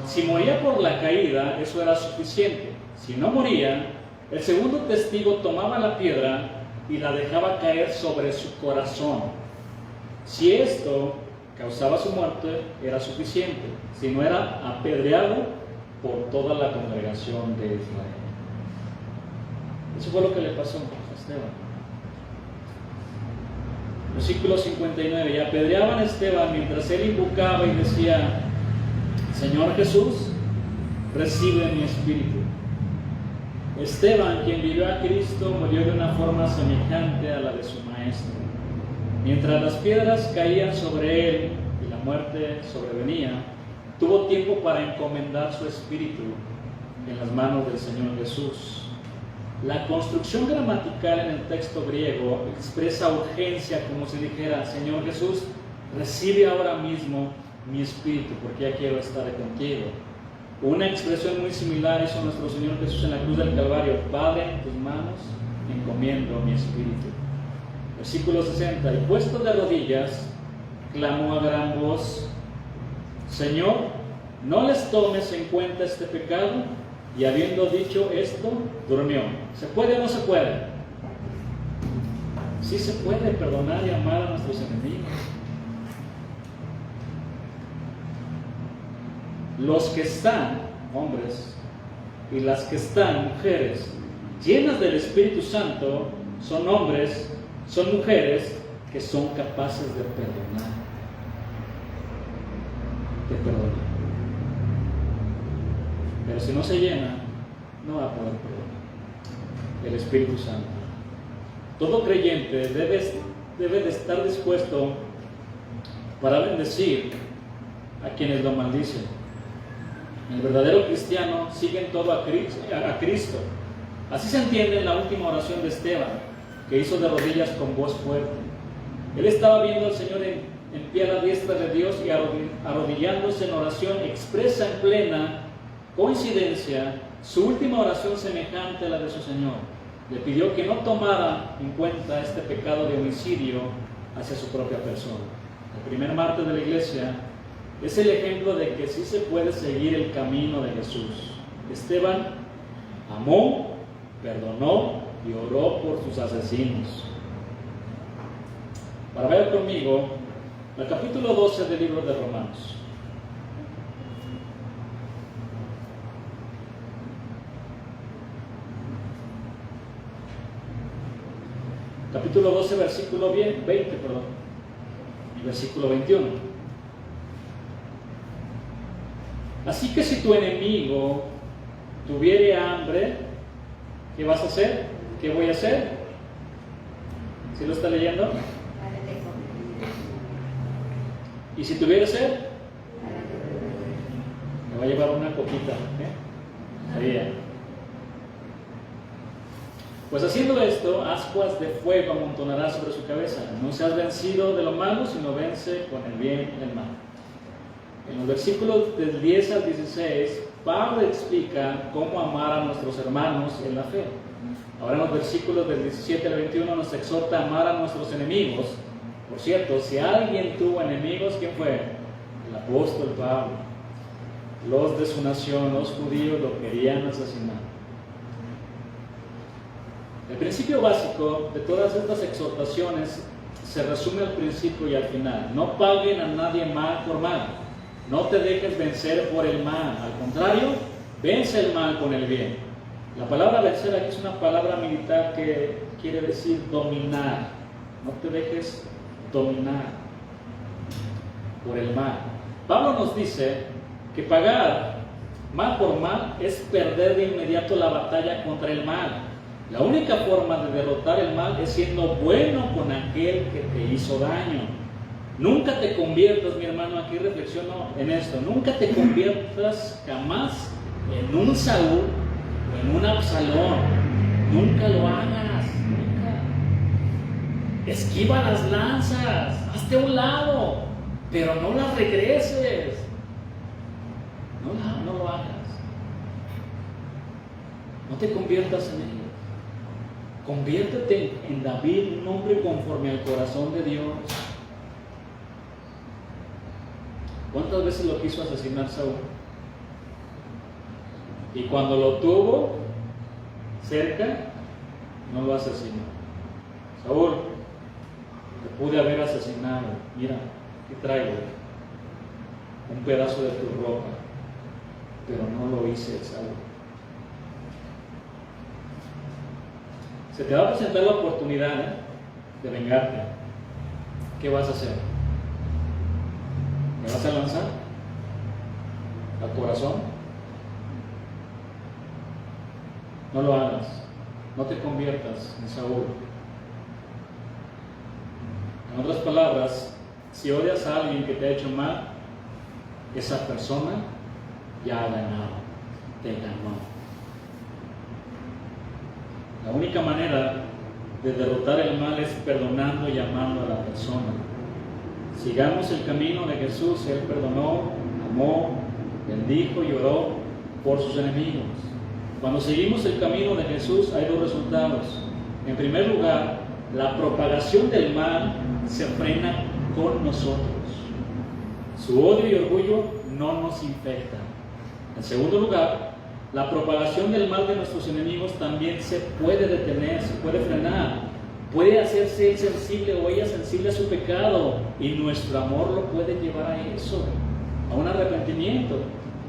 Si moría por la caída, eso era suficiente. Si no moría, el segundo testigo tomaba la piedra y la dejaba caer sobre su corazón. Si esto causaba su muerte, era suficiente. Si no, era apedreado por toda la congregación de Israel. Eso fue lo que le pasó a Esteban. Versículo 59. Y apedreaban a Esteban mientras él invocaba y decía: Señor Jesús, recibe mi espíritu. Esteban, quien vivió a Cristo, murió de una forma semejante a la de su maestro. Mientras las piedras caían sobre él y la muerte sobrevenía, tuvo tiempo para encomendar su espíritu en las manos del Señor Jesús. La construcción gramatical en el texto griego expresa urgencia, como si dijera: Señor Jesús, recibe ahora mismo mi espíritu, porque ya quiero estar contigo. Una expresión muy similar hizo nuestro Señor Jesús en la cruz del Calvario: Padre, en tus manos encomiendo mi espíritu. Versículo 60. Y puesto de rodillas, clamó a gran voz: Señor, no les tomes en cuenta este pecado. Y habiendo dicho esto, durmió. ¿Se puede o no se puede? Sí se puede perdonar y amar a nuestros enemigos. Los que están, hombres, y las que están, mujeres, llenas del Espíritu Santo, son hombres, son mujeres que son capaces de perdonar. De perdonar. Pero si no se llena, no va a poder perdonar. El Espíritu Santo. Todo creyente debe de estar dispuesto para bendecir a quienes lo maldicen. El verdadero cristiano sigue en todo a Cristo. Así se entiende en la última oración de Esteban, que hizo de rodillas con voz fuerte. Él estaba viendo al Señor en pie a la diestra de Dios y arrodillándose en oración, expresa en plena coincidencia su última oración semejante a la de su Señor. Le pidió que no tomara en cuenta este pecado de homicidio hacia su propia persona. El primer mártir de la iglesia es el ejemplo de que sí se puede seguir el camino de Jesús. Esteban amó perdonó y oró por sus asesinos. Para ver conmigo el capítulo 12 del libro de Romanos. Capítulo 12, versículo 20, y versículo 21. Así que si tu enemigo tuviere hambre, ¿qué vas a hacer? ¿Qué voy a hacer? ¿Sí lo está leyendo? Y si tuviera sed, me va a llevar una coquita. Sabía. Pues haciendo esto, ascuas de fuego amontonará sobre su cabeza. No seas vencido de lo malo, sino vence con el bien el mal. En los versículos del 10 al 16, Pablo explica cómo amar a nuestros hermanos en la fe. Ahora en los versículos del 17 al 21 nos exhorta a amar a nuestros enemigos. Por cierto, si alguien tuvo enemigos, ¿quién fue? El apóstol Pablo. Los de su nación, los judíos, lo querían asesinar. El principio básico de todas estas exhortaciones se resume al principio y al final. No paguen a nadie mal por mal. No te dejes vencer por el mal. Al contrario, vence el mal con el bien. La palabra vencer aquí es una palabra militar que quiere decir dominar. No te dejes dominar por el mal. Pablo nos dice que pagar mal por mal es perder de inmediato la batalla contra el mal. La única forma de derrotar el mal es siendo bueno con aquel que te hizo daño. Nunca te conviertas, mi hermano, aquí reflexiono en esto, nunca te conviertas jamás en un Saúl o en un Absalón. Nunca lo hagas, nunca. Esquiva las lanzas, hazte a un lado, pero no las regreses. No lo hagas. No te conviertas en ellos. Conviértete en David, un hombre conforme al corazón de Dios. ¿Cuántas veces lo quiso asesinar Saúl? Y cuando lo tuvo cerca, no lo asesinó. Saúl, te pude haber asesinado. Mira, aquí traigo un pedazo de tu ropa, pero no lo hice, Saúl. Se te va a presentar la oportunidad de vengarte. ¿Qué vas a hacer? ¿Me vas a lanzar al corazón? No lo hagas. No te conviertas en Saúl. En otras palabras, si odias a alguien que te ha hecho mal, esa persona ya ha ganado, te ganó. La única manera de derrotar el mal es perdonando y amando a la persona. Sigamos el camino de Jesús. Él perdonó, amó, bendijo y oró por sus enemigos. Cuando seguimos el camino de Jesús hay dos resultados. En primer lugar, la propagación del mal se frena con nosotros. Su odio y orgullo no nos infectan. En segundo lugar, la propagación del mal de nuestros enemigos también se puede detener, se puede frenar. Puede hacerse él sensible o ella sensible a su pecado y nuestro amor lo puede llevar a eso, a un arrepentimiento.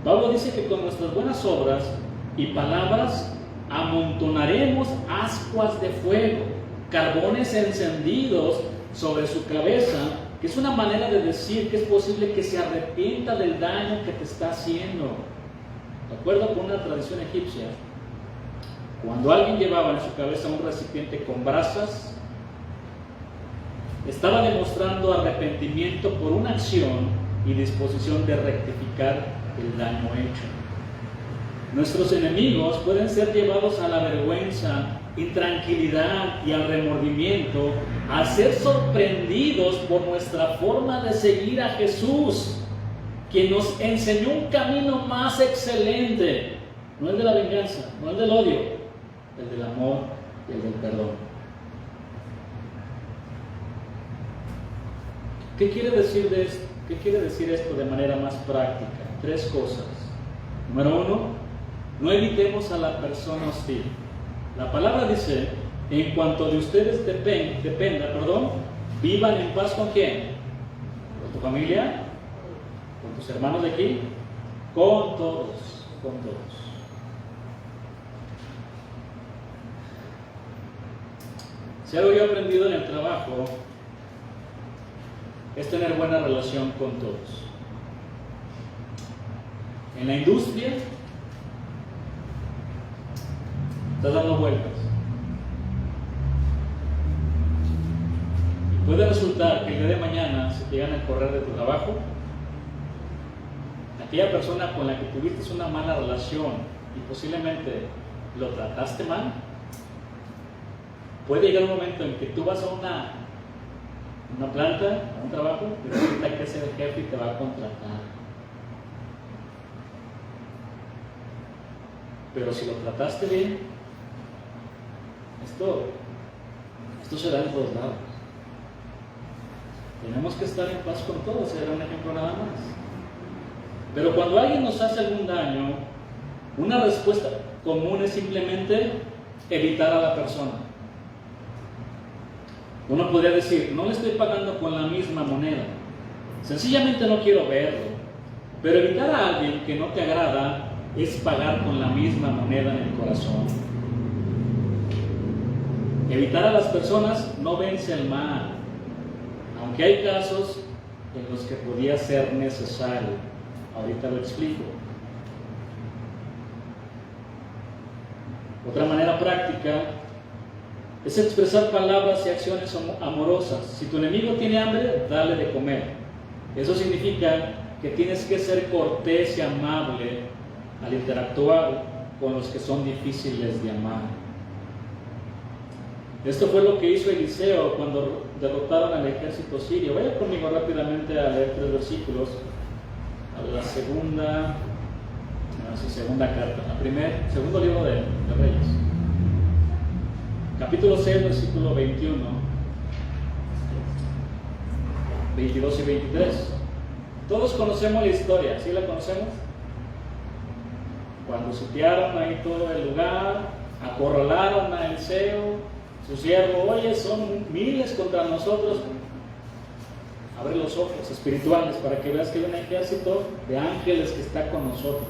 Pablo dice que con nuestras buenas obras y palabras amontonaremos ascuas de fuego, carbones encendidos sobre su cabeza, que es una manera de decir que es posible que se arrepienta del daño que te está haciendo. De acuerdo con una tradición egipcia, cuando alguien llevaba en su cabeza un recipiente con brasas, estaba demostrando arrepentimiento por una acción y disposición de rectificar el daño hecho. Nuestros enemigos pueden ser llevados a la vergüenza, intranquilidad y al remordimiento al ser sorprendidos por nuestra forma de seguir a Jesús, quien nos enseñó un camino más excelente, no el de la venganza, no el del odio, el del amor y el del perdón. ¿Qué quiere decir de esto? ¿Qué quiere decir esto de manera más práctica? Tres cosas. Número uno, no evitemos a la persona hostil. La palabra dice, en cuanto de ustedes dependa, vivan en paz ¿con quién? ¿Con tu familia? ¿Con tus hermanos de aquí? Con todos, con todos. Si algo yo he aprendido en el trabajo es tener buena relación con todos. En la industria estás dando vueltas. Y puede resultar que el día de mañana, si te llegan a correr de tu trabajo, aquella persona con la que tuviste una mala relación y posiblemente lo trataste mal, puede llegar un momento en que tú vas a una planta, a un trabajo, y resulta que ese es el jefe y te va a contratar. Pero si lo trataste bien, esto será en todos lados. Tenemos que estar en paz con todos, será un ejemplo nada más. Pero cuando alguien nos hace algún daño, una respuesta común es simplemente evitar a la persona. Uno podría decir, no le estoy pagando con la misma moneda, sencillamente no quiero verlo. Pero evitar a alguien que no te agrada es pagar con la misma moneda en el corazón. Evitar a las personas no vence el mal, aunque hay casos en los que podría ser necesario. Ahorita lo explico. Otra manera práctica es expresar palabras y acciones amorosas. Si tu enemigo tiene hambre, dale de comer. Eso significa que tienes que ser cortés y amable al interactuar con los que son difíciles de amar. Esto fue lo que hizo Eliseo cuando derrotaron al ejército sirio. Vaya conmigo rápidamente a leer 3 versículos. A la segunda carta, segundo libro de Reyes. Capítulo 6, versículo 21, 22 y 23. Todos conocemos la historia, ¿sí la conocemos? Cuando sitiaron ahí todo el lugar, acorralaron a Eliseo, su siervo, oye, son miles contra nosotros. Abre los ojos espirituales para que veas que hay un ejército de ángeles que está con nosotros.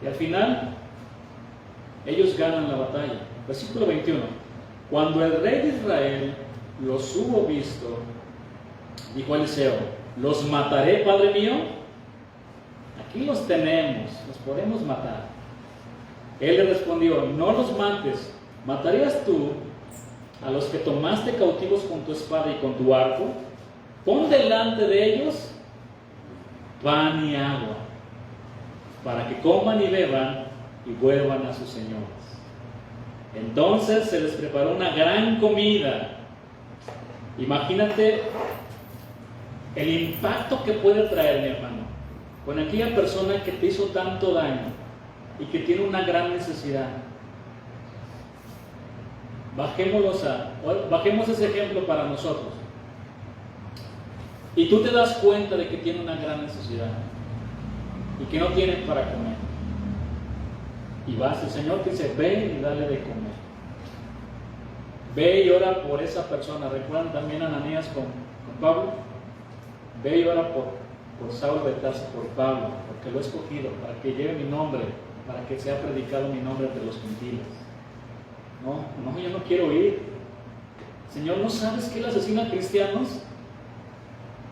Y al final, ellos ganan la batalla. Versículo 21. Cuando el rey de Israel los hubo visto, dijo a Eliseo, ¿los mataré, padre mío? Aquí los tenemos, los podemos matar. Él le respondió, no los mates, ¿matarías tú a los que tomaste cautivos con tu espada y con tu arco? Pon delante de ellos pan y agua, para que coman y beban y vuelvan a sus señores. Entonces se les preparó una gran comida. Imagínate el impacto que puede traer, mi hermano, con aquella persona que te hizo tanto daño y que tiene una gran necesidad. Bajemos ese ejemplo para nosotros. Y tú te das cuenta de que tiene una gran necesidad y que no tienen para comer. Y vas, el Señor te dice, ve y dale de comer. Ve y ora por esa persona. ¿Recuerdan también a Ananías con Pablo? Ve y ora por Saulo de Tarso, por Pablo, porque lo he escogido para que lleve mi nombre, para que sea predicado mi nombre entre los gentiles. No, yo no quiero ir. Señor, ¿no sabes que él asesina a cristianos?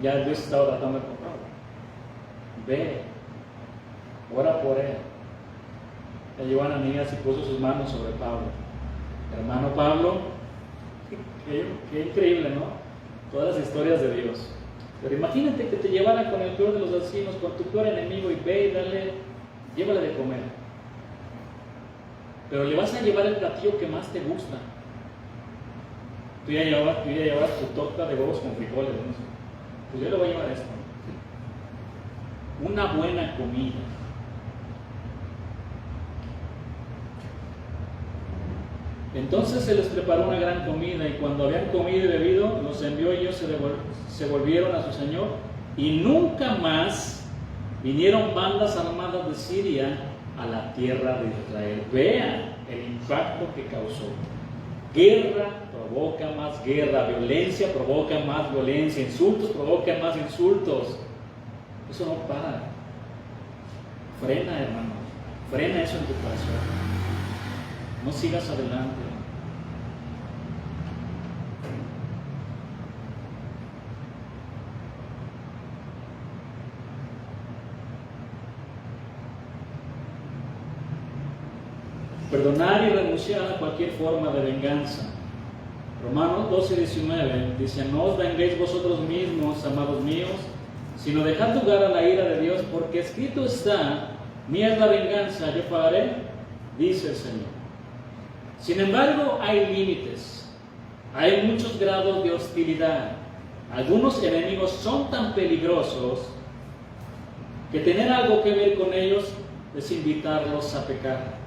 Ya Dios estaba tratando de comprarlo. Ve, ora por él. Le llevó a Ananías y puso sus manos sobre Pablo. Hermano Pablo, qué increíble, ¿no? Todas las historias de Dios. Pero imagínate que te llevara con el peor de los asesinos, con tu peor enemigo, y ve y llévale de comer. Pero le vas a llevar el platillo que más te gusta. Tú ya llevabas tu torta de huevos con frijoles, ¿no? Pues yo le voy a llevar esto. Una buena comida. Entonces se les preparó una gran comida, y cuando habían comido y bebido, los envió, y ellos se volvieron a su señor, y nunca más vinieron bandas armadas de Siria a la tierra de Israel. Vean el impacto que causó. Guerra provoca más guerra, violencia provoca más violencia, insultos provocan más insultos. Eso no para. Frena, hermano. Frena eso en tu corazón. No sigas adelante. Perdonar y renunciar a cualquier forma de venganza. Romanos 12:19 dice: no os venguéis vosotros mismos, amados míos, sino dejad lugar a la ira de Dios, porque escrito está: mía es la venganza, yo pagaré, dice el Señor. Sin embargo, hay límites, hay muchos grados de hostilidad. Algunos enemigos son tan peligrosos que tener algo que ver con ellos es invitarlos a pecar.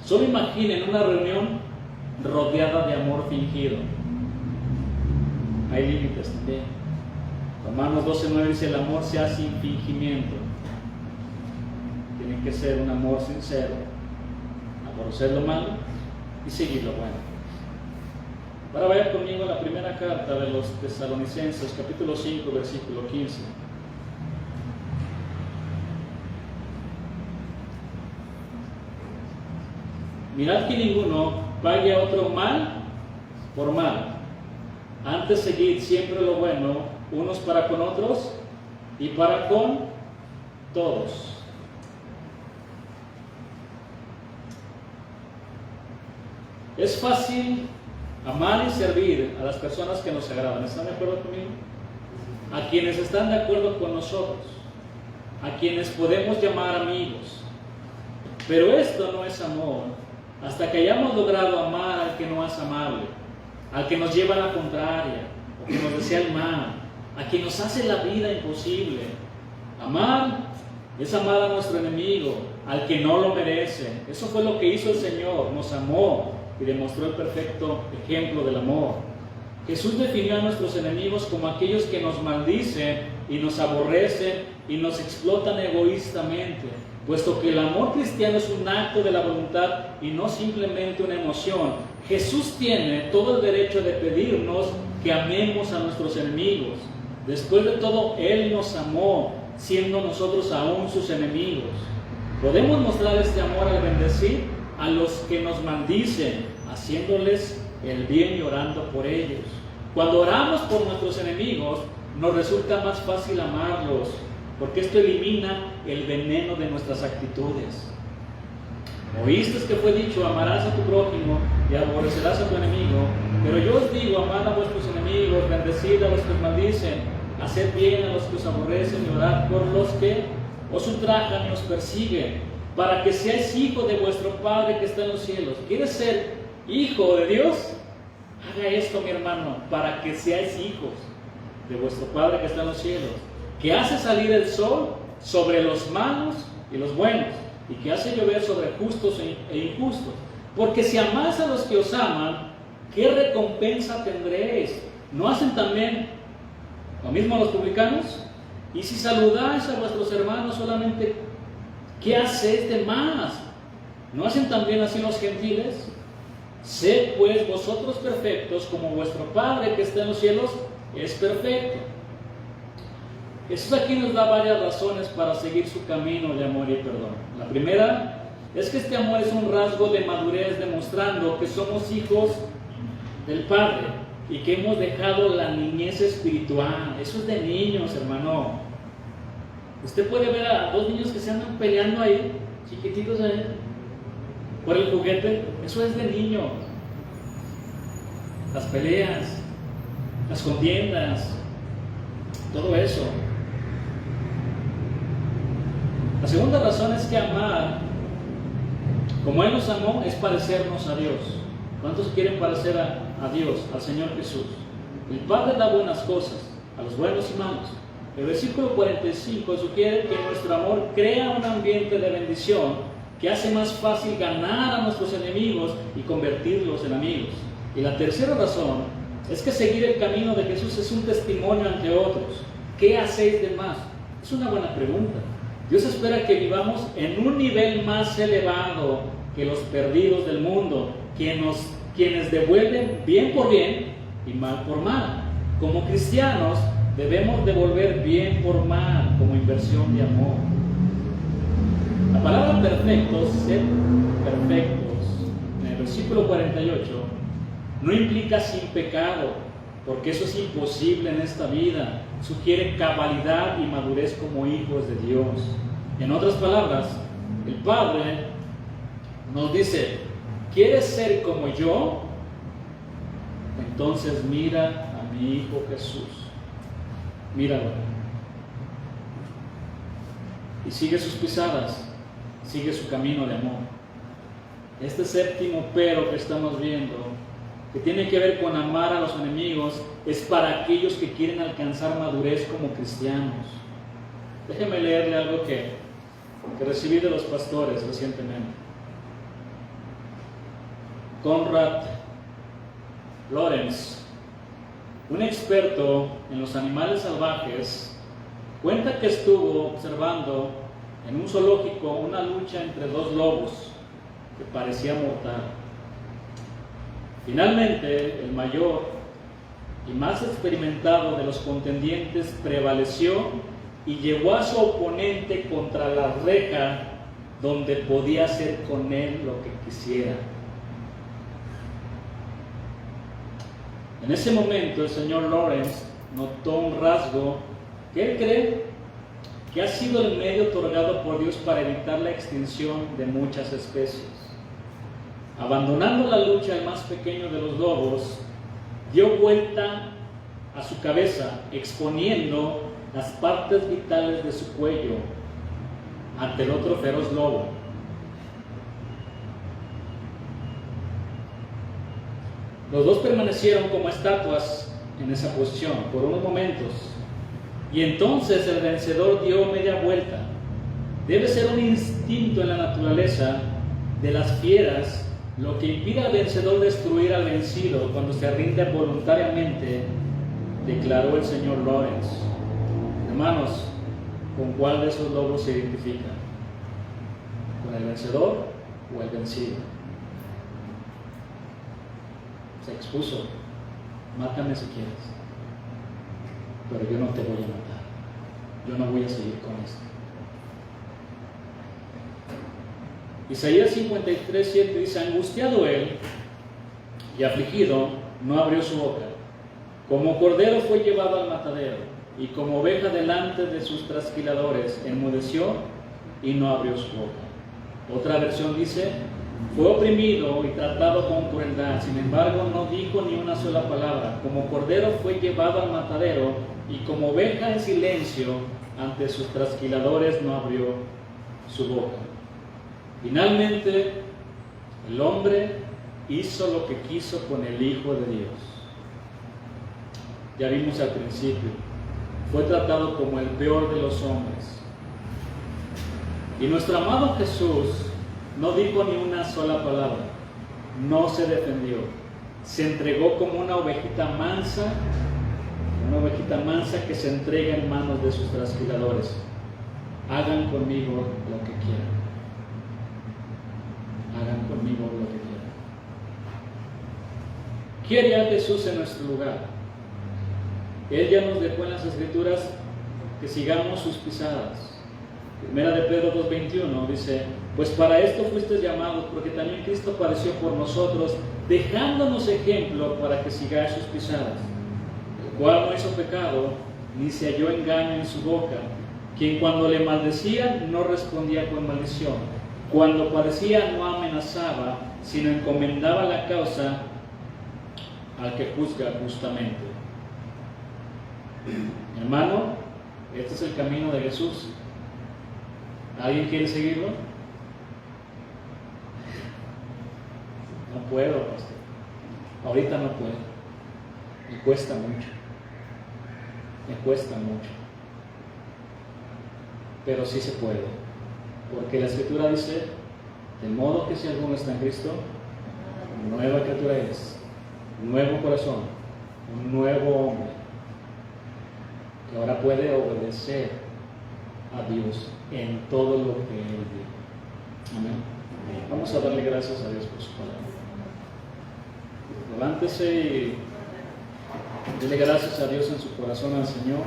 Solo imaginen una reunión rodeada de amor fingido. Hay límites también. Romanos 12:9 dice: el amor se hace sin fingimiento. Tiene que ser un amor sincero, aborrecer lo malo y seguir lo bueno. Ahora vaya conmigo a la primera carta de los Tesalonicenses, capítulo 5, versículo 15. Mirad que ninguno pague a otro mal por mal. Antes seguid siempre lo bueno, unos para con otros y para con todos. Es fácil amar y servir a las personas que nos agradan. ¿Están de acuerdo conmigo? A quienes están de acuerdo con nosotros, a quienes podemos llamar amigos. Pero esto no es amor hasta que hayamos logrado amar al que no es amable, al que nos lleva a la contraria, o que nos desea el mal, a quien nos hace la vida imposible. Amar es amar a nuestro enemigo, al que no lo merece. Eso fue lo que hizo el Señor, nos amó y demostró el perfecto ejemplo del amor. Jesús definió a nuestros enemigos como aquellos que nos maldicen y nos aborrecen y nos explotan egoístamente, puesto que el amor cristiano es un acto de la voluntad y no simplemente una emoción. Jesús tiene todo el derecho de pedirnos que amemos a nuestros enemigos. Después de todo, Él nos amó, siendo nosotros aún sus enemigos. Podemos mostrar este amor al bendecir a los que nos maldicen, haciéndoles el bien y orando por ellos. Cuando oramos por nuestros enemigos, nos resulta más fácil amarlos, porque esto elimina el veneno de nuestras actitudes. Oíste que fue dicho: amarás a tu prójimo y aborrecerás a tu enemigo. Pero yo os digo: amad a vuestros enemigos, bendecid a los que os maldicen, haced bien a los que os aborrecen y orad por los que os ultrajan y os persiguen, para que seáis hijos de vuestro Padre que está en los cielos. ¿Quieres ser hijo de Dios? Haga esto, mi hermano, para que seáis hijos de vuestro Padre que está en los cielos, que hace salir el sol sobre los malos y los buenos, y que hace llover sobre justos e injustos. Porque si amáis a los que os aman, ¿qué recompensa tendréis? ¿No hacen también lo mismo los publicanos? Y si saludáis a vuestros hermanos solamente, ¿qué hacéis de más? ¿No hacen también así los gentiles? Sed pues vosotros perfectos, como vuestro Padre que está en los cielos es perfecto. Jesús aquí nos da varias razones para seguir su camino de amor y perdón. La primera es que este amor es un rasgo de madurez, demostrando que somos hijos del Padre y que hemos dejado la niñez espiritual. Eso es de niños, hermano. Usted puede ver a dos niños que se andan peleando ahí, chiquititos ahí, por el juguete. Eso es de niño. Las peleas, las contiendas, todo eso. La segunda razón es que amar, como Él nos amó, es parecernos a Dios. ¿Cuántos quieren parecer a Dios, al Señor Jesús? El Padre da buenas cosas a los buenos y malos. El versículo 45 sugiere que nuestro amor crea un ambiente de bendición que hace más fácil ganar a nuestros enemigos y convertirlos en amigos. Y la tercera razón es que seguir el camino de Jesús es un testimonio ante otros. ¿Qué hacéis de más? Es una buena pregunta. Dios espera que vivamos en un nivel más elevado que los perdidos del mundo, quienes devuelven bien por bien y mal por mal. Como cristianos debemos devolver bien por mal como inversión de amor. La palabra perfectos, ser perfectos, en el versículo 48, no implica sin pecado, porque eso es imposible en esta vida. Sugiere cabalidad y madurez como hijos de Dios. En otras palabras, el Padre nos dice: ¿quieres ser como yo? Entonces mira a mi Hijo Jesús. Míralo. Y sigue sus pisadas, sigue su camino de amor. Este séptimo pero que estamos viendo, que tiene que ver con amar a los enemigos, es para aquellos que quieren alcanzar madurez como cristianos. Déjeme leerle algo que recibí de los pastores recientemente. Conrad Lorenz, un experto en los animales salvajes, cuenta que estuvo observando en un zoológico una lucha entre dos lobos que parecía mortal. Finalmente, el mayor y más experimentado de los contendientes prevaleció y llevó a su oponente contra la reja donde podía hacer con él lo que quisiera. En ese momento el señor Lawrence notó un rasgo que él cree que ha sido el medio otorgado por Dios para evitar la extinción de muchas especies. Abandonando la lucha, el más pequeño de los lobos dio vuelta a su cabeza, exponiendo las partes vitales de su cuello ante el otro feroz lobo. Los dos permanecieron como estatuas en esa posición por unos momentos, y entonces el vencedor dio media vuelta. Debe ser un instinto en la naturaleza de las fieras lo que impide al vencedor destruir al vencido cuando se rinde voluntariamente, declaró el señor Lawrence. Hermanos, ¿con cuál de esos lobos se identifica? ¿Con el vencedor o el vencido? Se expuso: mátame si quieres, pero yo no te voy a matar, yo no voy a seguir con esto. Isaías 53:7 dice: angustiado él y afligido, no abrió su boca. Como cordero fue llevado al matadero, y como oveja delante de sus trasquiladores, enmudeció y no abrió su boca. Otra versión dice: fue oprimido y tratado con crueldad, sin embargo no dijo ni una sola palabra. Como cordero fue llevado al matadero, y como oveja en silencio ante sus trasquiladores no abrió su boca. Finalmente, el hombre hizo lo que quiso con el Hijo de Dios. Ya vimos al principio, fue tratado como el peor de los hombres. Y nuestro amado Jesús no dijo ni una sola palabra, no se defendió, se entregó como una ovejita mansa que se entrega en manos de sus trasquiladores. Hagan conmigo lo que quieran. Hagan conmigo lo que quieran. ¿Qué haría Jesús en nuestro lugar? Él ya nos dejó en las Escrituras que sigamos sus pisadas. Primera de Pedro 2:21 dice: pues para esto fuisteis llamados, porque también Cristo padeció por nosotros, dejándonos ejemplo para que sigáis sus pisadas, el cual no hizo pecado, ni se halló engaño en su boca, quien cuando le maldecían no respondía con maldición, cuando padecía no amenazaba, sino encomendaba la causa al que juzga justamente. Hermano, este es el camino de Jesús. ¿Alguien quiere seguirlo? No puedo, pastor. Ahorita no puedo. Me cuesta mucho. Me cuesta mucho. Pero sí se puede. Porque la Escritura dice: de modo que si alguno está en Cristo, nueva criatura es, un nuevo corazón, un nuevo hombre, que ahora puede obedecer a Dios en todo lo que Él dijo. Amén. Vamos a darle gracias a Dios por su palabra. Levántese y dele gracias a Dios en su corazón al Señor.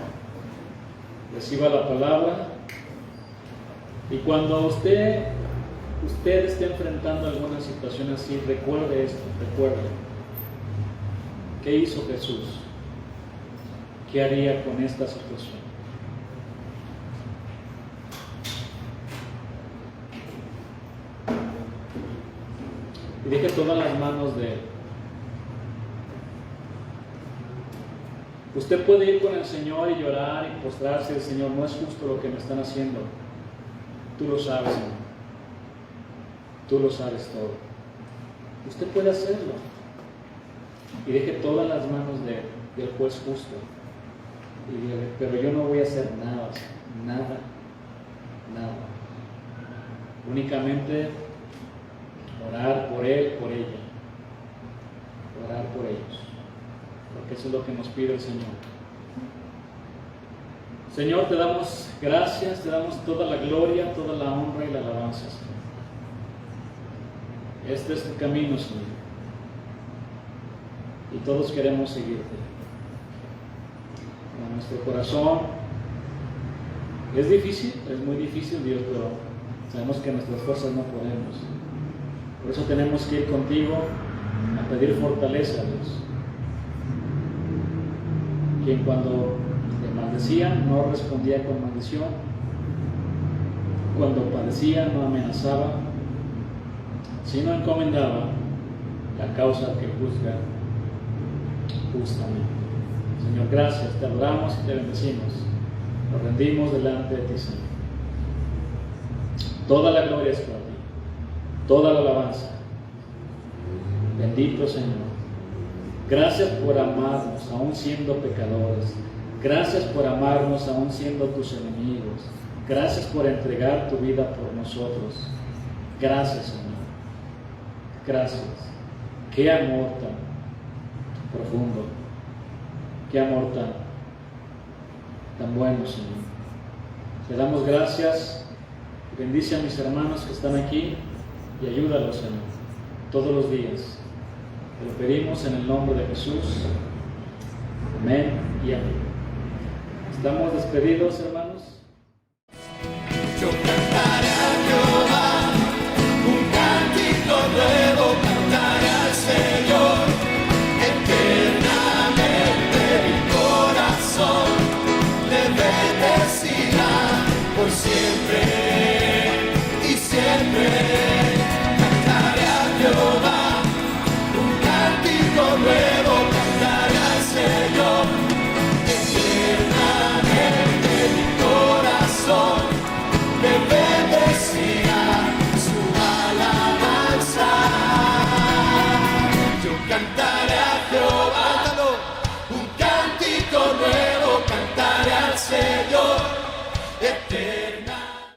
Reciba la palabra. Y cuando usted esté enfrentando alguna situación así, recuerde esto, recuerde. ¿Qué hizo Jesús? ¿Qué haría con esta situación? Y deje todas las manos de Él. Usted puede ir con el Señor y llorar y postrarse. Señor, no es justo lo que me están haciendo. Tú lo sabes, Señor. Tú lo sabes todo. Usted puede hacerlo. Y deje todas las manos del juez justo. Y dígale, pero yo no voy a hacer nada, nada, nada. Únicamente orar por él, por ella. Orar por ellos. Porque eso es lo que nos pide el Señor. Señor, te damos gracias, te damos toda la gloria, toda la honra y la alabanza, Señor. Este es tu camino, Señor. Y todos queremos seguirte. En nuestro corazón es difícil, es muy difícil, Dios, pero sabemos que nuestras fuerzas no podemos. Por eso tenemos que ir contigo a pedir fortaleza, Dios. Quien cuando le maldecían no respondía con maldición, cuando padecía no amenazaba, sino encomendaba la causa que juzga justamente. Señor, gracias, te adoramos y te bendecimos. Nos rendimos delante de ti, Señor. Toda la gloria es para ti, toda la alabanza. Bendito Señor. Gracias por amarnos aún siendo pecadores. Gracias por amarnos aún siendo tus enemigos. Gracias por entregar tu vida por nosotros. Gracias, Señor. Gracias. Qué amor tan profundo. Qué amor tan bueno, Señor. Te damos gracias. Bendice a mis hermanos que están aquí y ayúdalos, Señor, todos los días. Te lo pedimos en el nombre de Jesús. Amén y amén. Estamos despedidos, hermanos. Yo cantaré a Jehová un cántico nuevo, cantaré al Señor eternamente. Mi corazón le bendecirá por siempre.